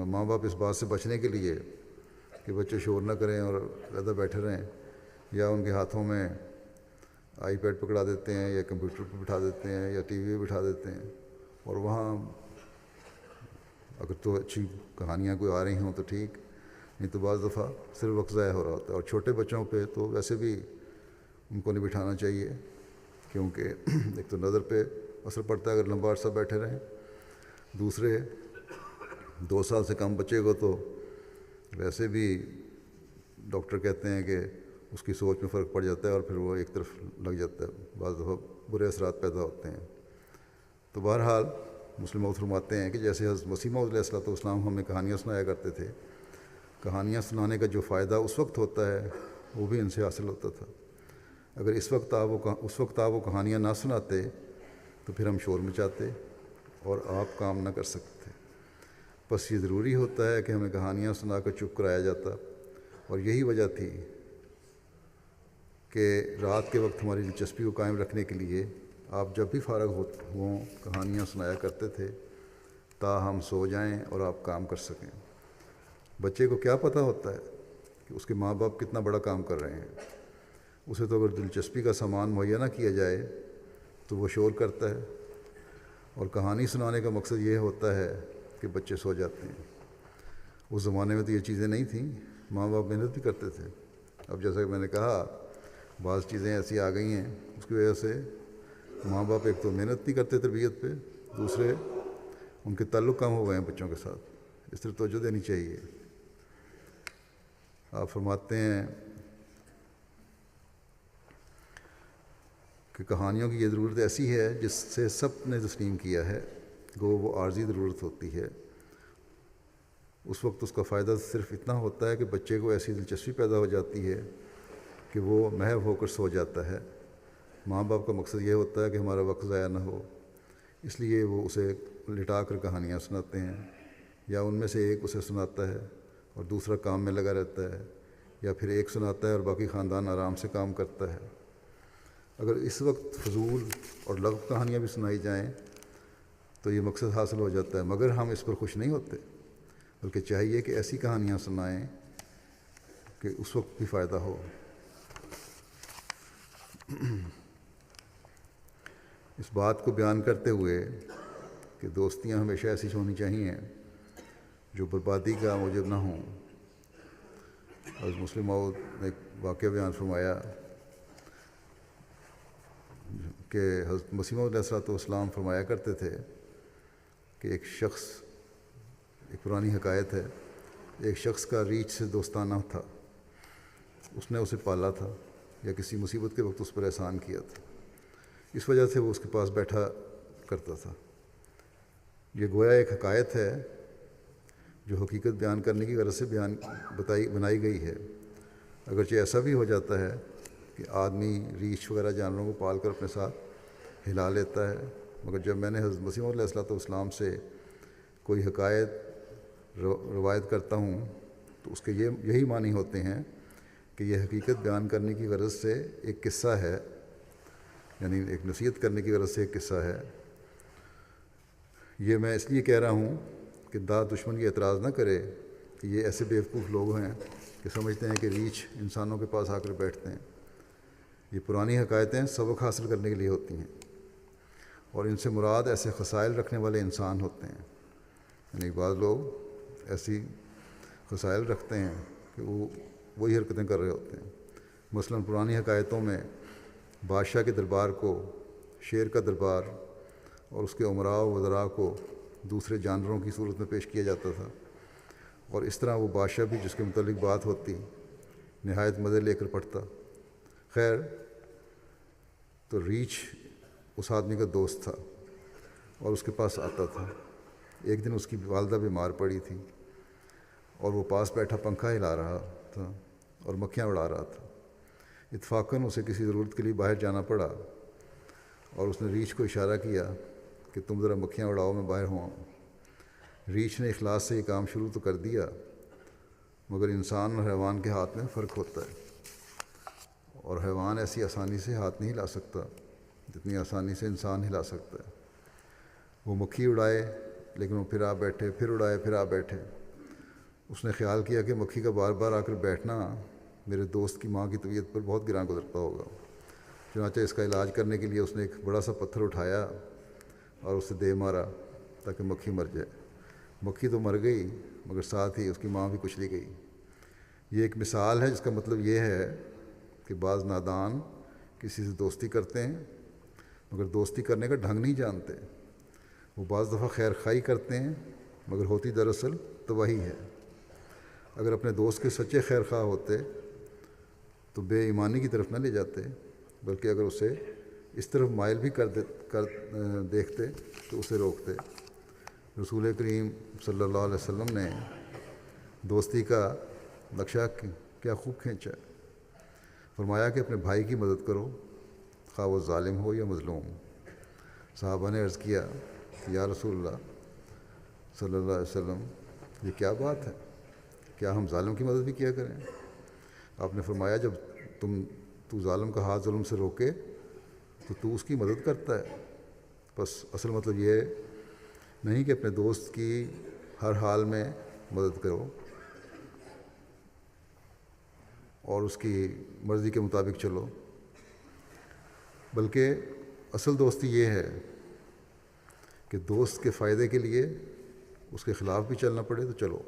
ماں باپ اس بات سے بچنے کے لیے کہ بچے شور نہ کریں اور زیادہ بیٹھے رہیں، یا ان کے ہاتھوں میں آئی پیڈ پکڑا دیتے ہیں یا کمپیوٹر پہ بٹھا دیتے ہیں یا ٹی وی پہ بٹھا دیتے ہیں، اور وہاں اگر تو اچھی کہانیاں کوئی آ رہی ہوں تو ٹھیک، نہیں تو بعض دفعہ صرف وقت ضائع ہو رہا ہوتا ہے۔ اور چھوٹے بچوں پہ تو ویسے بھی ان کو نہیں بٹھانا چاہیے، کیونکہ ایک تو نظر پہ اثر پڑتا ہے اگر لمبا عرصہ بیٹھے رہیں، دوسرے 2 سال سے کم بچے کو تو ویسے بھی ڈاکٹر کہتے ہیں کہ اس کی سوچ میں فرق پڑ جاتا ہے اور پھر وہ ایک طرف لگ جاتا ہے، بعض دفعہ برے اثرات پیدا ہوتے ہیں۔ تو بہرحال مسلم فرماتے ہیں کہ جیسے حضرت مسیح موعود علیہ السلام ہمیں کہانیاں سنایا کرتے تھے، کہانیاں سنانے کا جو فائدہ اس وقت ہوتا ہے وہ بھی ان سے حاصل ہوتا تھا۔ اگر اس وقت آپ وہ کہانیاں نہ سناتے تو پھر ہم شور مچاتے اور آپ کام نہ کر سکتے۔ بس یہ ضروری ہوتا ہے کہ ہمیں کہانیاں سنا کر چپ کرایا جاتا، اور یہی وجہ تھی کہ رات کے وقت ہماری دلچسپی کو قائم رکھنے کے لیے آپ جب بھی فارغ ہوں کہانیاں سنایا کرتے تھے، تاہم ہم سو جائیں اور آپ کام کر سکیں۔ بچے کو کیا پتہ ہوتا ہے کہ اس کے ماں باپ کتنا بڑا کام کر رہے ہیں؟ اسے تو اگر دلچسپی کا سامان مہیا نہ کیا جائے تو وہ شور کرتا ہے، اور کہانی سنانے کا مقصد یہ ہوتا ہے کہ بچے سو جاتے ہیں۔ اس زمانے میں تو یہ چیزیں نہیں تھیں، ماں باپ محنت بھی کرتے تھے۔ اب جیسا کہ میں نے کہا بعض چیزیں ایسی آ گئی ہیں اس کی وجہ سے ماں باپ ایک تو محنت نہیں کرتے تربیت پہ، دوسرے ان کے تعلق کم ہو گئے ہیں بچوں کے ساتھ، اس طرح توجہ دینی چاہیے۔ آپ فرماتے ہیں کہ کہانیوں کی یہ ضرورت ایسی ہے جس سے سب نے تسلیم کیا ہے، گو وہ عارضی ضرورت ہوتی ہے۔ اس وقت اس کا فائدہ صرف اتنا ہوتا ہے کہ بچے کو ایسی دلچسپی پیدا ہو جاتی ہے کہ وہ محو ہو کر سو جاتا ہے۔ ماں باپ کا مقصد یہ ہوتا ہے کہ ہمارا وقت ضائع نہ ہو، اس لیے وہ اسے لٹا کر کہانیاں سناتے ہیں، یا ان میں سے ایک اسے سناتا ہے اور دوسرا کام میں لگا رہتا ہے، یا پھر ایک سناتا ہے اور باقی خاندان آرام سے کام کرتا ہے۔ اگر اس وقت فضول اور لغو کہانیاں بھی سنائی جائیں تو یہ مقصد حاصل ہو جاتا ہے، مگر ہم اس پر خوش نہیں ہوتے، بلکہ چاہیے کہ ایسی کہانیاں سنائیں کہ اس وقت بھی فائدہ ہو۔ اس بات کو بیان کرتے ہوئے کہ دوستیاں ہمیشہ ایسی ہونی چاہیے جو بربادی کا موجب نہ ہوں، حضرت مسلم موعود نے ایک واقعہ بیان فرمایا کہ حضرت مسیح موعود علیہ السلام فرمایا کرتے تھے کہ ایک شخص، ایک پرانی حکایت ہے، ایک شخص کا ریچھ سے دوستانہ تھا، اس نے اسے پالا تھا یا کسی مصیبت کے وقت اس پر احسان کیا تھا، اس وجہ سے وہ اس کے پاس بیٹھا کرتا تھا۔ یہ گویا ایک حکایت ہے جو حقیقت بیان کرنے کی غرض سے بنائی گئی ہے۔ اگرچہ ایسا بھی ہو جاتا ہے کہ آدمی ریچھ وغیرہ جانوروں کو پال کر اپنے ساتھ ہلا لیتا ہے، مگر جب میں نے حضرت مسیح موعود علیہ السلام سے کوئی حکایت روایت کرتا ہوں تو اس کے یہی معنی ہوتے ہیں کہ یہ حقیقت بیان کرنے کی غرض سے ایک قصہ ہے، یعنی ایک نصیحت کرنے کی غرض سے ایک قصہ ہے۔ یہ میں اس لیے کہہ رہا ہوں کہ دشمن یہ اعتراض نہ کرے کہ یہ ایسے بیوقوف لوگ ہیں کہ سمجھتے ہیں کہ ریچھ انسانوں کے پاس آ کر بیٹھتے ہیں۔ یہ پرانی حکایتیں سبق حاصل کرنے کے لیے ہوتی ہیں، اور ان سے مراد ایسے خصائل رکھنے والے انسان ہوتے ہیں، یعنی بعض لوگ ایسی خصائل رکھتے ہیں کہ وہ وہی حرکتیں کر رہے ہوتے ہیں۔ مثلاً پرانی حکایتوں میں بادشاہ کے دربار کو شیر کا دربار اور اس کے امراء و وزراء کو دوسرے جانوروں کی صورت میں پیش کیا جاتا تھا، اور اس طرح وہ بادشاہ بھی جس کے متعلق بات ہوتی نہایت مزے لے کر پڑھتا۔ خیر، تو ریچھ اس آدمی کا دوست تھا اور اس کے پاس آتا تھا۔ ایک دن اس کی والدہ بیمار پڑی تھی اور وہ پاس بیٹھا پنکھا ہلا رہا تھا اور مکھیاں اڑا رہا تھا۔ اتفاقاً اسے کسی ضرورت کے لیے باہر جانا پڑا اور اس نے ریچھ کو اشارہ کیا کہ تم ذرا مکھیاں اڑاؤ، میں باہر ہوں۔ ریچھ نے اخلاص سے یہ کام شروع تو کر دیا، مگر انسان اور حیوان کے ہاتھ میں فرق ہوتا ہے، اور حیوان ایسی آسانی سے ہاتھ نہیں ہلا سکتا جتنی آسانی سے انسان ہلا سکتا ہے۔ وہ مکھی اڑائے لیکن وہ پھر آ بیٹھے، پھر اڑائے پھر آ بیٹھے۔ اس نے خیال کیا کہ مکھی کا بار بار آ کر بیٹھنا میرے دوست کی ماں کی طبیعت پر بہت گراں گزرتا ہوگا۔ چنانچہ اس کا علاج کرنے کے لیے اس نے ایک بڑا سا پتھر اٹھایا اور اسے دے مارا تاکہ مکھی مر جائے۔ مکھی تو مر گئی مگر ساتھ ہی اس کی ماں بھی کچلی گئی۔ یہ ایک مثال ہے جس کا مطلب یہ ہے کہ بعض نادان کسی سے دوستی کرتے ہیں مگر دوستی کرنے کا ڈھنگ نہیں جانتے۔ وہ بعض دفعہ خیر خواہی کرتے ہیں مگر ہوتی دراصل تباہی ہے۔ اگر اپنے دوست کے سچے خیر خواہ ہوتے تو بے ایمانی کی طرف نہ لے جاتے، بلکہ اگر اسے اس طرف مائل بھی کر دیکھتے تو اسے روکتے۔ رسول کریم صلی اللہ علیہ وسلم نے دوستی کا نقشہ کیا خوب کھینچا۔ فرمایا کہ اپنے بھائی کی مدد کرو خواہ وہ ظالم ہو یا مظلوم۔ صحابہ نے عرض کیا کہ یا رسول اللہ صلی اللہ علیہ وسلم، یہ کیا بات ہے، کیا ہم ظالم کی مدد بھی کیا کریں؟ آپ نے فرمایا جب تو ظالم کا ہاتھ ظلم سے روکے تو اس کی مدد کرتا ہے۔ بس اصل مطلب یہ نہیں کہ اپنے دوست کی ہر حال میں مدد کرو اور اس کی مرضی کے مطابق چلو، بلکہ اصل دوستی یہ ہے کہ دوست کے فائدے کے لیے اس کے خلاف بھی چلنا پڑے تو چلو۔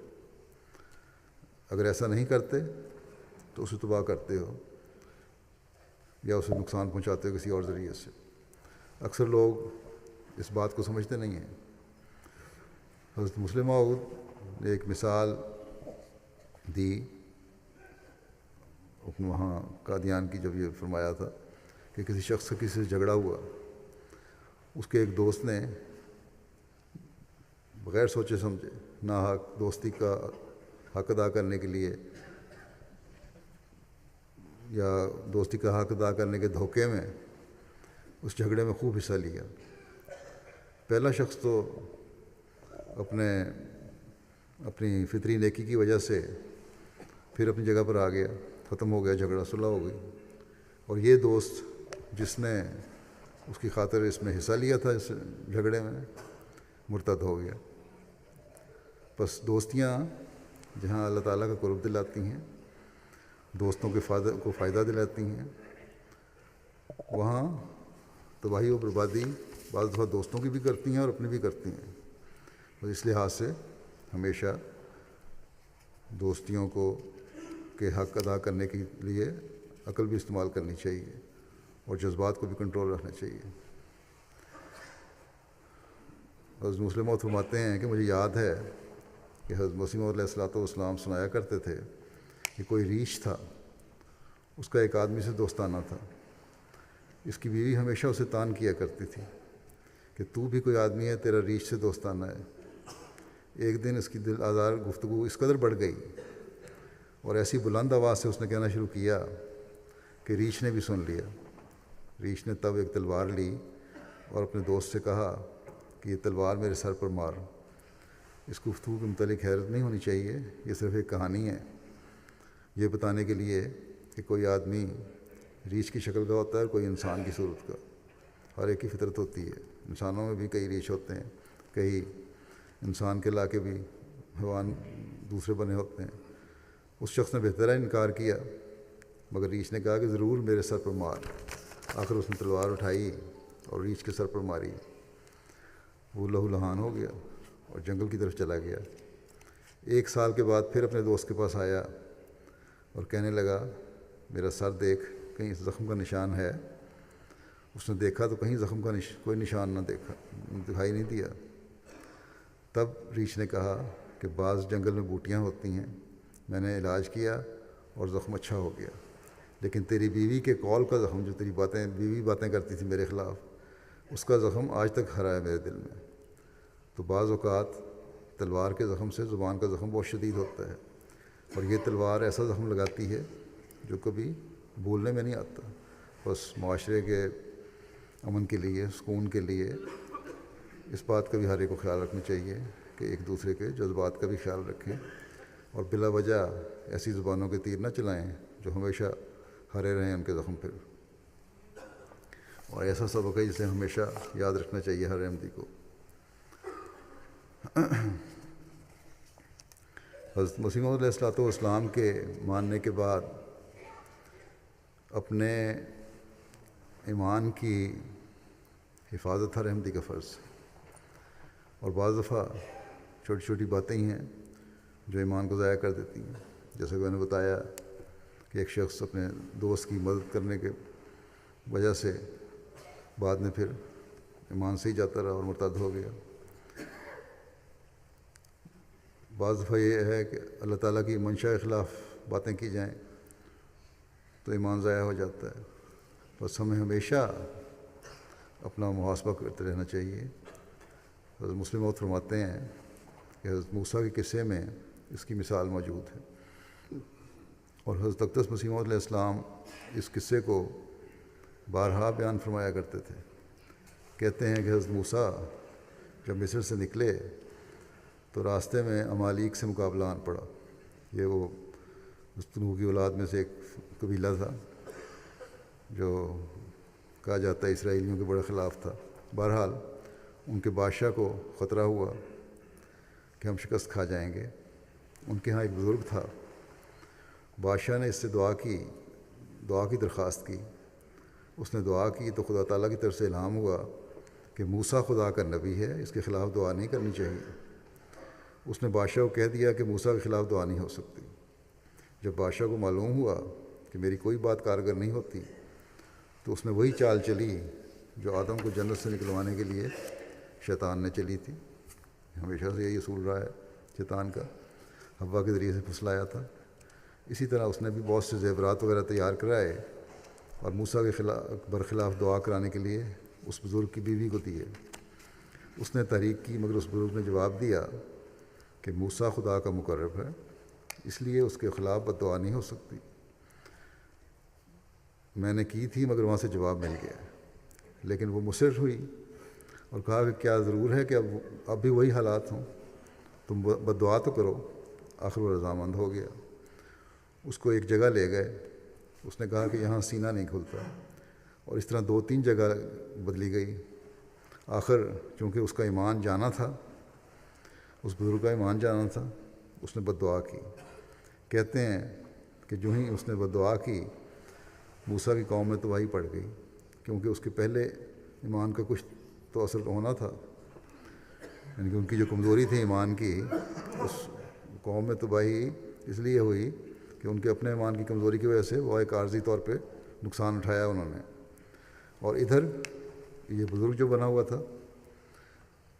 اگر ایسا نہیں کرتے تو اسے تباہ کرتے ہو یا اسے نقصان پہنچاتے ہو کسی اور ذریعے سے۔ اکثر لوگ اس بات کو سمجھتے نہیں ہیں۔ حضرت مسلم موعود نے ایک مثال دی وہاں قادیان کی، جب یہ فرمایا تھا کہ کسی شخص کا کسی سے جھگڑا ہوا، اس کے ایک دوست نے بغیر سوچے سمجھے ناحق دوستی کا حق ادا کرنے کے لیے یا دوستی کا حق ادا کرنے کے دھوکے میں اس جھگڑے میں خوب حصہ لیا۔ پہلا شخص تو اپنی فطری نیکی کی وجہ سے پھر اپنی جگہ پر آ گیا، ختم ہو گیا جھگڑا، صلح ہو گئی۔ اور یہ دوست جس نے اس کی خاطر اس میں حصہ لیا تھا اس جھگڑے میں، مرتد ہو گیا۔ بس دوستیاں جہاں اللہ تعالیٰ کا قرب دلاتی ہیں، دوستوں کے کو فائدہ دلاتی ہیں، وہاں تباہی و بربادی بعض دفعہ دوستوں کی بھی کرتی ہیں اور اپنی بھی کرتی ہیں۔ اور اس لحاظ سے ہمیشہ دوستیوں کے حق ادا کرنے کے لیے عقل بھی استعمال کرنی چاہیے اور جذبات کو بھی کنٹرول رکھنا چاہیے۔ حضرت مسلم موعود فرماتے ہیں کہ مجھے یاد ہے کہ حضرت مسیح موعود علیہ السلام سنایا کرتے تھے کہ کوئی ریچھ تھا، اس کا ایک آدمی سے دوستانہ تھا۔ اس کی بیوی ہمیشہ اسے تان کیا کرتی تھی کہ تو بھی کوئی آدمی ہے، تیرا ریچھ سے دوستانہ ہے۔ ایک دن اس کی دل آزار گفتگو اس قدر بڑھ گئی اور ایسی بلند آواز سے اس نے کہنا شروع کیا کہ ریچھ نے بھی سن لیا۔ ریچھ نے تب ایک تلوار لی اور اپنے دوست سے کہا کہ یہ تلوار میرے سر پر مار۔ اس گفتگو کے متعلق حیرت نہیں ہونی چاہیے، یہ صرف ایک کہانی ہے، یہ بتانے کے لیے کہ کوئی آدمی ریچھ کی شکل کا ہوتا ہے اور کوئی انسان کی صورت کا۔ ہر ایک کی فطرت ہوتی ہے، انسانوں میں بھی کئی ریچھ ہوتے ہیں، کئی انسان کے علاقے بھی حیوان دوسرے بنے ہوتے ہیں۔ اس شخص نے بہترین انکار کیا مگر ریچھ نے کہا کہ ضرور میرے سر پر مار۔ آخر اس نے تلوار اٹھائی اور ریچھ کے سر پر ماری۔ وہ لہو لہان ہو گیا اور جنگل کی طرف چلا گیا۔ 1 سال کے بعد پھر اپنے دوست کے پاس آیا اور کہنے لگا میرا سر دیکھ، کہیں زخم کا نشان ہے؟ اس نے دیکھا تو کہیں زخم کا کوئی نشان نہ دکھائی نہیں دیا۔ تب ریچھ نے کہا کہ بعض جنگل میں بوٹیاں ہوتی ہیں، میں نے علاج کیا اور زخم اچھا ہو گیا، لیکن تیری بیوی کے قول کا زخم، جو تیری بیوی باتیں کرتی تھی میرے خلاف، اس کا زخم آج تک ہرا ہے میرے دل میں۔ تو بعض اوقات تلوار کے زخم سے زبان کا زخم بہت شدید ہوتا ہے، اور یہ تلوار ایسا زخم لگاتی ہے جو کبھی بھولنے میں نہیں آتا۔ بس معاشرے کے امن کے لیے، سکون کے لیے اس بات کا بھی ہر ایک کو خیال رکھنا چاہیے کہ ایک دوسرے کے جذبات کا بھی خیال رکھیں اور بلا وجہ ایسی زبانوں کے تیر نہ چلائیں جو ہمیشہ ہرے رہیں ان کے زخم پہ۔ اور ایسا سبق ہے جسے ہمیشہ یاد رکھنا چاہیے ہر احمدی کو۔ حضرت مسیح موعود علیہ الصلوۃ والسلام کے ماننے کے بعد اپنے ایمان کی حفاظت ہر احمدی کا فرض، اور بعض دفعہ چھوٹی چھوٹی باتیں ہی ہیں جو ایمان کو ضائع کر دیتی ہیں. جیسے کہ میں نے بتایا کہ ایک شخص اپنے دوست کی مدد کرنے کے وجہ سے بعد میں پھر ایمان سے ہی جاتا رہا اور مرتد ہو گیا. بعض دفعہ یہ ہے کہ اللہ تعالیٰ کی منشا کے خلاف باتیں کی جائیں تو ایمان ضائع ہو جاتا ہے. بس ہمیں ہمیشہ اپنا محاسبہ کرتے رہنا چاہیے. حضرت مسلم موعود فرماتے ہیں کہ حضرت موسیٰ کے قصے میں اس کی مثال موجود ہے، اور حضرت اقدس مسیح موعود علیہ السلام اس قصے کو بارہا بیان فرمایا کرتے تھے. کہتے ہیں کہ حضرت موسیٰ جب مصر سے نکلے تو راستے میں امالیک سے مقابلہ آن پڑا. یہ وہ نوح کی اولاد میں سے ایک قبیلہ تھا جو کہا جاتا ہے اسرائیلیوں کے بڑے خلاف تھا. بہرحال ان کے بادشاہ کو خطرہ ہوا کہ ہم شکست کھا جائیں گے. ان کے ہاں ایک بزرگ تھا. بادشاہ نے اس سے دعا کی درخواست کی. اس نے دعا کی تو خدا تعالیٰ کی طرف سے الہام ہوا کہ موسیٰ خدا کا نبی ہے، اس کے خلاف دعا نہیں کرنی چاہیے. اس نے بادشاہ کو کہہ دیا کہ موسیٰ کے خلاف دعا نہیں ہو سکتی. جب بادشاہ کو معلوم ہوا کہ میری کوئی بات کارگر نہیں ہوتی تو اس نے وہی چال چلی جو آدم کو جنت سے نکلوانے کے لیے شیطان نے چلی تھی. ہمیشہ سے یہی اصول رہا ہے شیطان کا، حوا کے ذریعے سے پھسلایا تھا. اسی طرح اس نے بھی بہت سے زیورات وغیرہ تیار کرائے اور موسیٰ کے برخلاف دعا کرانے کے لیے اس بزرگ کی بیوی کو دیے. اس نے تحریک کی مگر اس بزرگ نے جواب دیا کہ موسیٰ خدا کا مقرب ہے، اس لیے اس کے خلاف بد دعا نہیں ہو سکتی. میں نے کی تھی مگر وہاں سے جواب مل گیا. لیکن وہ مصر ہوئی اور کہا کہ کیا ضرور ہے کہ اب بھی وہی حالات ہوں، تم بد دعا تو کرو. آخر وہ رضامند ہو گیا. اس کو ایک جگہ لے گئے. اس نے کہا کہ یہاں سینہ نہیں کھلتا، اور اس طرح 2-3 جگہ بدلی گئی. آخر چونکہ اس کا ایمان جانا تھا، اس بزرگ کا ایمان جانا تھا، اس نے بد دعا کی. کہتے ہیں کہ جو ہی اس نے بد دعا کی موسیٰ کی قوم میں تباہی پڑ گئی، کیونکہ اس کے پہلے ایمان کا کچھ تو اثر ہونا تھا. یعنی کہ ان کی جو کمزوری تھی ایمان کی، اس قوم میں تباہی اس لیے ہوئی کہ ان کے اپنے ایمان کی کمزوری کی وجہ سے وہ ایک عارضی طور پہ نقصان اٹھایا انہوں نے. اور ادھر یہ بزرگ جو بنا ہوا تھا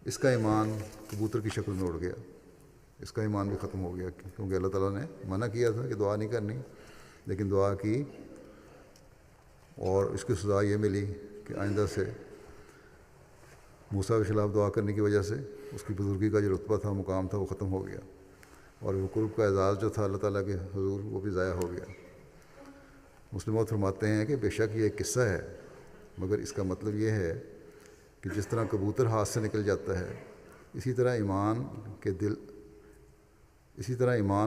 اس کا ایمان کبوتر کی شکل میں اڑ گیا. اس کا ایمان بھی ختم ہو گیا، کیونکہ اللہ تعالیٰ نے منع کیا تھا کہ دعا نہیں کرنی، لیکن دعا کی اور اس کی سزا یہ ملی کہ آئندہ سے موسیٰ کے خلاف دعا کرنے کی وجہ سے اس کی بزرگی کا جو رتبہ تھا، مقام تھا، وہ ختم ہو گیا، اور وہ قرب کا اعزاز جو تھا اللہ تعالیٰ کے حضور وہ بھی ضائع ہو گیا. مسلمات فرماتے ہیں کہ بے شک یہ ایک قصہ ہے، مگر اس کا مطلب یہ ہے کہ جس طرح کبوتر ہاتھ سے نکل جاتا ہے اسی طرح ایمان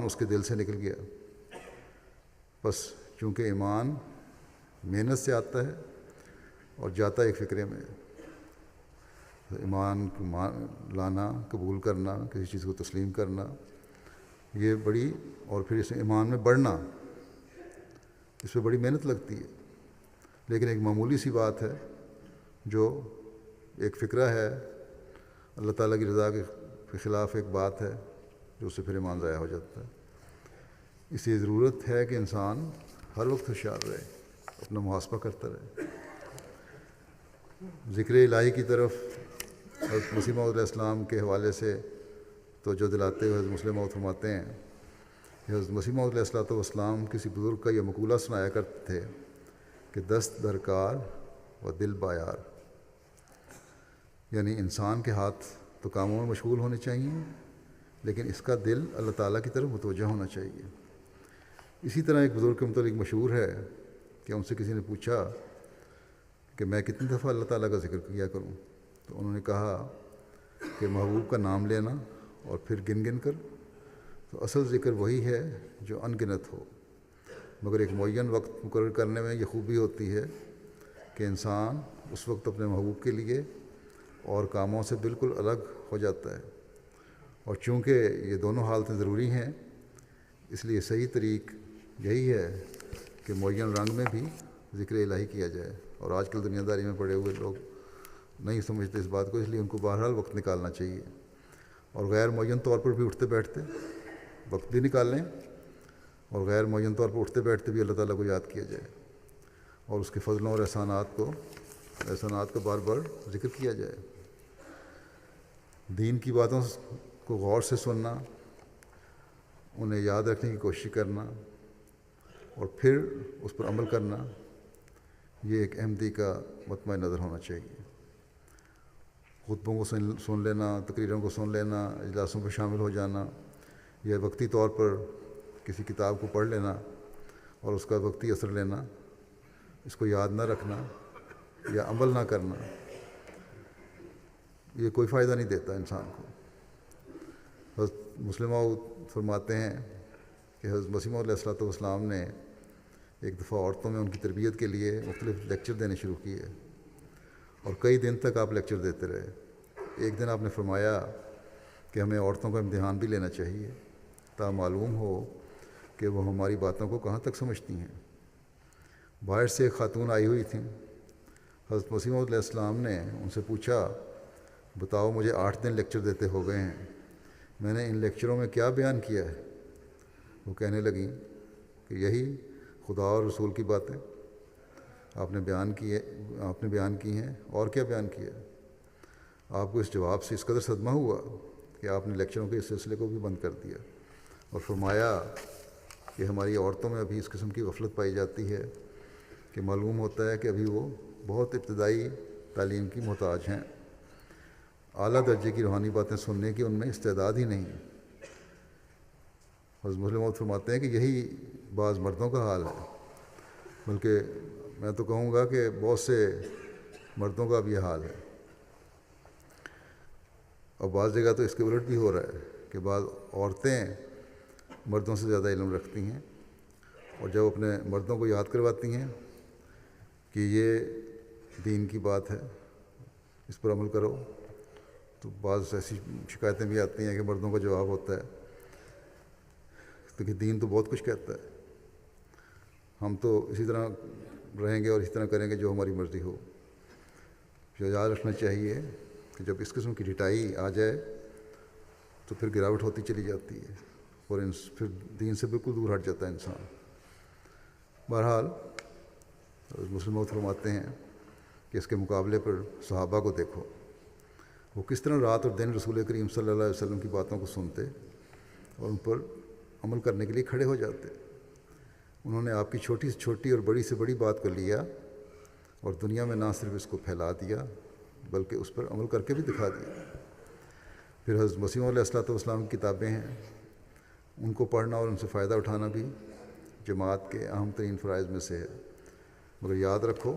اس کے دل سے نکل گیا. بس چونکہ ایمان محنت سے آتا ہے اور جاتا ایک فکرے میں. ایمان کو لانا، قبول کرنا، کسی چیز کو تسلیم کرنا، یہ بڑی، اور پھر اس ایمان میں بڑھنا، اس پہ بڑی محنت لگتی ہے. لیکن ایک معمولی سی بات ہے جو ایک فکرہ ہے، اللہ تعالیٰ کی رضا کے خلاف ایک بات ہے جو اس سے پھر ایمان ضائع ہو جاتا ہے. اس لیے ضرورت ہے کہ انسان ہر وقت ہوشیار رہے، اپنا محاسبہ کرتا رہے. ذکر الہی کی طرف حضرت مسیح موعود علیہ السلام کے حوالے سے توجہ دلاتے ہوئے حضرت مسلم موعود فرماتے ہیں کہ حضرت مسیح موعود علیہ السلام کسی بزرگ کا یہ مقولہ سنایا کرتے تھے کہ دست درکار و دل بایار، یعنی انسان کے ہاتھ تو کاموں میں مشغول ہونے چاہیے لیکن اس کا دل اللہ تعالیٰ کی طرف متوجہ ہونا چاہیے. اسی طرح ایک بزرگ کے متعلق مشہور ہے کہ ان سے کسی نے پوچھا کہ میں کتنی دفعہ اللہ تعالیٰ کا ذکر کیا کروں، تو انہوں نے کہا کہ محبوب کا نام لینا اور پھر گن گن کر. تو اصل ذکر وہی ہے جو ان گنت ہو، مگر ایک معین وقت مقرر کرنے میں یہ خوبی ہوتی ہے کہ انسان اس وقت اپنے محبوب کے لیے اور کاموں سے بالکل الگ ہو جاتا ہے اور چونکہ یہ دونوں حالتیں ضروری ہیں، اس لیے صحیح طریق یہی ہے کہ معین رنگ میں بھی ذکر الہی کیا جائے۔ اور آج کل دنیا داری میں پڑے ہوئے لوگ نہیں سمجھتے اس بات کو، اس لیے ان کو بہرحال وقت نکالنا چاہیے، اور غیر معین طور پر بھی اٹھتے بیٹھتے وقت بھی نکال لیں، اور غیر معین طور پر اٹھتے بیٹھتے بھی اللہ تعالیٰ کو یاد کیا جائے، اور اس کے فضلوں اور احسانات کا بار بار ذکر کیا جائے۔ دین کی باتوں کو غور سے سننا، انہیں یاد رکھنے کی کوشش کرنا، اور پھر اس پر عمل کرنا، یہ ایک احمدی کا مطمع نظر ہونا چاہیے۔ خطبوں کو سن لینا، تقریروں کو سن لینا، اجلاسوں میں شامل ہو جانا، یا وقتی طور پر کسی کتاب کو پڑھ لینا اور اس کا وقتی اثر لینا، اس کو یاد نہ رکھنا یا عمل نہ کرنا، یہ کوئی فائدہ نہیں دیتا انسان کو۔ حضرت مسلم موعود فرماتے ہیں کہ حضرت مسیح موعود علیہ الصلوۃ والسلام نے ایک دفعہ عورتوں میں ان کی تربیت کے لیے مختلف لیکچر دینے شروع کیے، اور کئی دن تک آپ لیکچر دیتے رہے۔ ایک دن آپ نے فرمایا کہ ہمیں عورتوں کا امتحان بھی لینا چاہیے، تا معلوم ہو کہ وہ ہماری باتوں کو کہاں تک سمجھتی ہیں۔ باہر سے ایک خاتون آئی ہوئی تھیں۔ حضرت مسیح موعود علیہ السلام نے ان سے پوچھا، بتاؤ مجھے 8 دن لیکچر دیتے ہو گئے ہیں، میں نے ان لیکچروں میں کیا بیان کیا ہے؟ وہ کہنے لگیں کہ یہی خدا اور رسول کی باتیں آپ نے بیان کی ہیں، اور کیا بیان کیا؟ آپ کو اس جواب سے اس قدر صدمہ ہوا کہ آپ نے لیکچروں کے اس سلسلے کو بھی بند کر دیا، اور فرمایا کہ ہماری عورتوں میں ابھی اس قسم کی غفلت پائی جاتی ہے کہ معلوم ہوتا ہے کہ ابھی وہ بہت ابتدائی تعلیم کی محتاج ہیں، اعلیٰ درجے کی روحانی باتیں سننے کی ان میں استعداد ہی نہیں۔ حضرت مسلم موعود فرماتے ہیں کہ یہی بعض مردوں کا حال ہے، بلکہ میں تو کہوں گا کہ بہت سے مردوں کا بھی یہ حال ہے، اور بعض جگہ تو اس کے الٹ بھی ہو رہا ہے کہ بعض عورتیں مردوں سے زیادہ علم رکھتی ہیں، اور جب اپنے مردوں کو یاد کرواتی ہیں کہ یہ دین کی بات ہے، اس پر عمل کرو، تو بعض ایسی شکایتیں بھی آتی ہیں کہ مردوں کا جواب ہوتا ہے کہ دین تو بہت کچھ کہتا ہے، ہم تو اسی طرح رہیں گے اور اسی طرح کریں گے جو ہماری مرضی ہو۔ جو یاد رکھنا چاہیے کہ جب اس قسم کی ڈھٹائی آ جائے تو پھر گراوٹ ہوتی چلی جاتی ہے، اور پھر دین سے بالکل دور ہٹ جاتا ہے انسان۔ بہرحال مسلم موعود فرماتے ہیں کہ اس کے مقابلے پر صحابہ کو دیکھو، وہ کس طرح رات اور دن رسول کریم صلی اللہ علیہ وسلم کی باتوں کو سنتے اور ان پر عمل کرنے کے لیے کھڑے ہو جاتے۔ انہوں نے آپ کی چھوٹی سے چھوٹی اور بڑی سے بڑی بات کو لیا اور دنیا میں نہ صرف اس کو پھیلا دیا بلکہ اس پر عمل کر کے بھی دکھا دیا۔ پھر حضرت مسیح علیہ الصلوۃ والسلام کی کتابیں ہیں، ان کو پڑھنا اور ان سے فائدہ اٹھانا بھی جماعت کے اہم ترین فرائض میں سے ہے، مگر یاد رکھو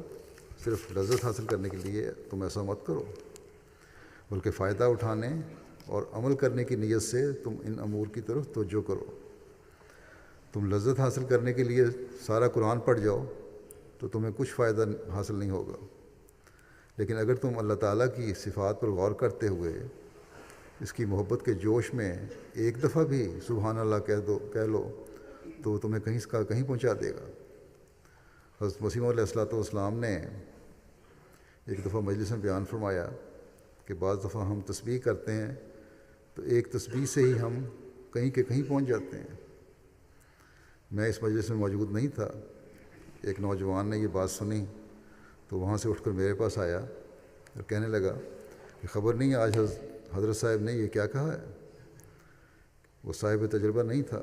صرف لذت حاصل کرنے کے لیے تم ایسا مت کرو، بلکہ فائدہ اٹھانے اور عمل کرنے کی نیت سے تم ان امور کی طرف توجہ کرو۔ تم لذت حاصل کرنے کے لیے سارا قرآن پڑھ جاؤ تو تمہیں کچھ فائدہ حاصل نہیں ہوگا، لیکن اگر تم اللہ تعالیٰ کی صفات پر غور کرتے ہوئے اس کی محبت کے جوش میں ایک دفعہ بھی سبحان اللہ کہہ لو تو وہ تمہیں کہیں پہنچا دے گا۔ حضرت مسیح علیہ الصلوۃ والسلام نے ایک دفعہ مجلس میں بیان فرمایا کہ بعض دفعہ ہم تسبیح کرتے ہیں تو ایک تسبیح سے ہی ہم کہیں کے کہیں پہنچ جاتے ہیں۔ میں اس مجلس میں موجود نہیں تھا، ایک نوجوان نے یہ بات سنی تو وہاں سے اٹھ کر میرے پاس آیا اور کہنے لگا کہ خبر نہیں آج حضرت صاحب نے یہ کیا کہا ہے۔ وہ صاحب تجربہ نہیں تھا،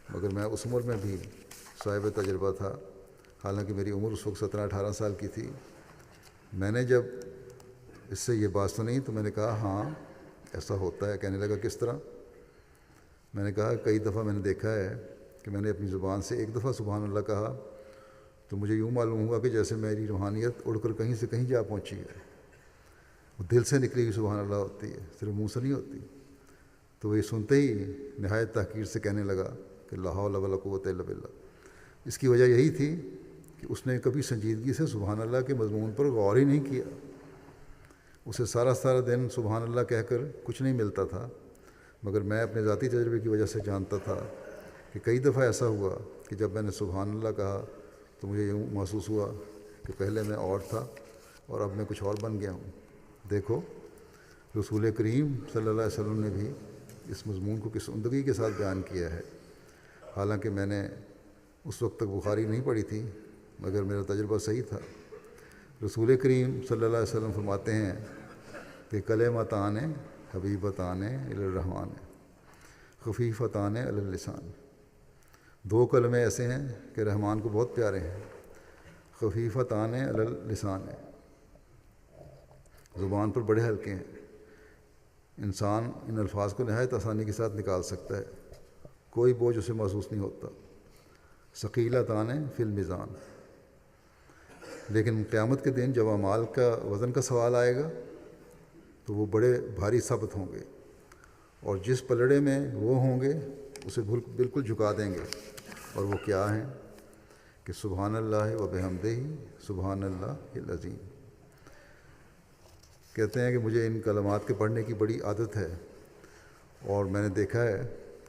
مگر میں اس عمر میں بھی صاحب تجربہ تھا، حالانکہ میری عمر اس وقت 17-18 سال کی تھی۔ میں نے جب اس سے یہ بات سنی تو میں نے کہا ہاں ایسا ہوتا ہے۔ کہنے لگا کس طرح؟ میں نے کہا کئی دفعہ میں نے دیکھا ہے کہ میں نے اپنی زبان سے ایک دفعہ سبحان اللہ کہا تو مجھے یوں معلوم ہوا کہ جیسے میری روحانیت اڑ کر کہیں سے کہیں جا پہنچی ہے، وہ دل سے نکلی ہوئی سبحان اللہ ہوتی ہے، صرف منہ سے نہیں ہوتی۔ تو وہ یہ سنتے ہی نہایت تحقیر سے کہنے لگا کہ لا حول ولا قوۃ الا باللہ۔ اس کی وجہ یہی تھی کہ اس نے کبھی سنجیدگی سے سبحان اللہ کے مضمون پر غور ہی نہیں کیا۔ اسے سارا دن سبحان اللہ کہہ کر کچھ نہیں ملتا تھا، مگر میں اپنے ذاتی تجربے کی وجہ سے جانتا تھا کہ کئی دفعہ ایسا ہوا کہ جب میں نے سبحان اللہ کہا تو مجھے یوں محسوس ہوا کہ پہلے میں اور تھا اور اب میں کچھ اور بن گیا ہوں۔ دیکھو، رسول کریم صلی اللہ علیہ وسلم نے بھی اس مضمون کو کس عمدگی کے ساتھ بیان کیا ہے۔ حالانکہ میں نے اس وقت تک بخاری نہیں پڑھی تھی، مگر میرا تجربہ صحیح تھا۔ رسول کریم صلی اللہ علیہ وسلم فرماتے ہیں کہ کلمتان حبیبتان الی الرحمن خفیفتان علی اللسان، دو کلمے ایسے ہیں کہ رحمان کو بہت پیارے ہیں، خفیفتان علی اللسان ہیں، زبان پر بڑے ہلکے ہیں، انسان ان الفاظ کو نہایت آسانی کے ساتھ نکال سکتا ہے، کوئی بوجھ اسے محسوس نہیں ہوتا، ثقیلتان فی المیزان۔ لیکن قیامت کے دن جب اعمال کا وزن کا سوال آئے گا تو وہ بڑے بھاری ثابت ہوں گے، اور جس پلڑے میں وہ ہوں گے اسے بالکل جھکا دیں گے، اور وہ کیا ہیں کہ سبحان اللہ و بحمدہ سبحان اللہ العظیم۔ کہتے ہیں کہ مجھے ان کلمات کے پڑھنے کی بڑی عادت ہے، اور میں نے دیکھا ہے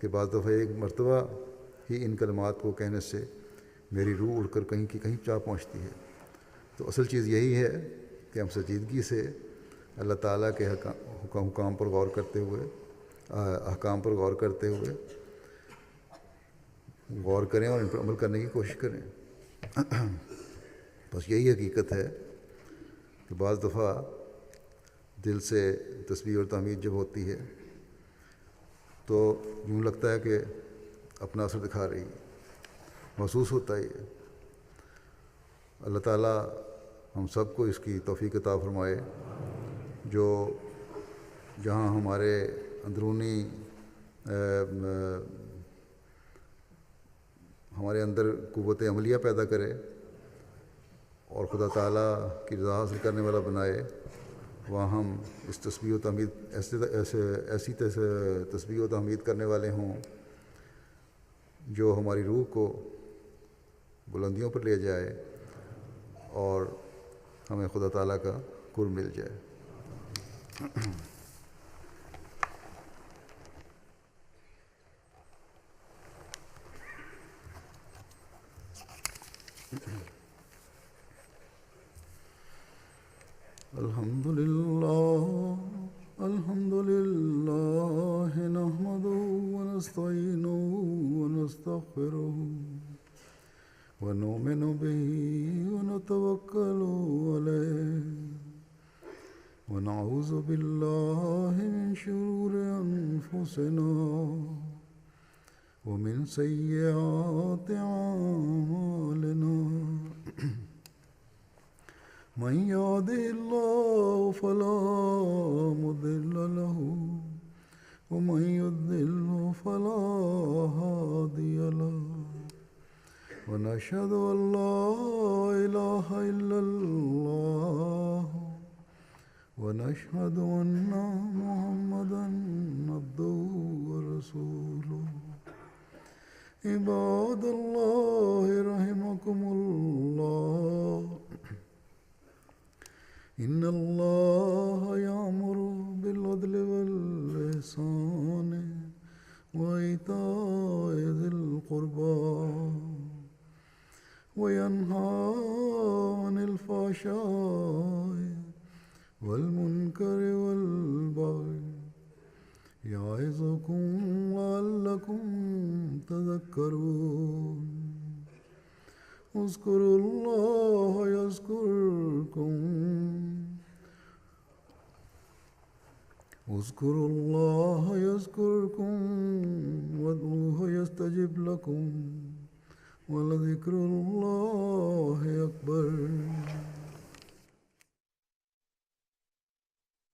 کہ بعض دفعہ ایک مرتبہ ہی ان کلمات کو کہنے سے میری روح اڑ کر کہیں کی کہیں جا پہنچتی ہے۔ تو اصل چیز یہی ہے کہ ہم سنجیدگی سے اللہ تعالیٰ کے حکام پر غور کرتے ہوئے، احکام پر غور کرتے ہوئے غور کریں اور ان پر عمل کرنے کی کوشش کریں۔ بس یہی حقیقت ہے کہ بعض دفعہ دل سے تسبیح اور تحمید جب ہوتی ہے تو یوں لگتا ہے کہ اپنا اثر دکھا رہی ہے، محسوس ہوتا ہے یہ۔ اللہ تعالیٰ ہم سب کو اس کی توفیق عطا فرمائے، جو جہاں ہمارے اندرونی ہمارے اندر قوت عملیہ پیدا کرے اور خدا تعالیٰ کی رضا حاصل کرنے والا بنائے، وہاں ہم اس تسبیح و تحمید ایسی تسبیح و تحمید کرنے والے ہوں جو ہماری روح کو بلندیوں پر لے جائے اور ہمیں خدا تعالیٰ کا قرب مل جائے۔ الحمد للہ نحمده ونستعینه ونستغفره ونؤمن به ونتوکل علیہ ونعوذ باللہ من شرور انفسنا ومن سیئات اعمالنا، من يهده الله فلا مضل له ومن يضلل فلا هادي له، ونشهد أن لا إله إلا الله ونشهد أن محمدا عبده ورسوله۔ عباد الله رحمكم الله، إن الله يأمر بالعدل والإحسان وإيتاء ذي القربى وينهى عن الفحشاء والمنكر والبغي يعظكم لعلكم تذكرون۔ اذكروا الله يذكركم وادعوه يستجب لكم ولذكر الله أكبر۔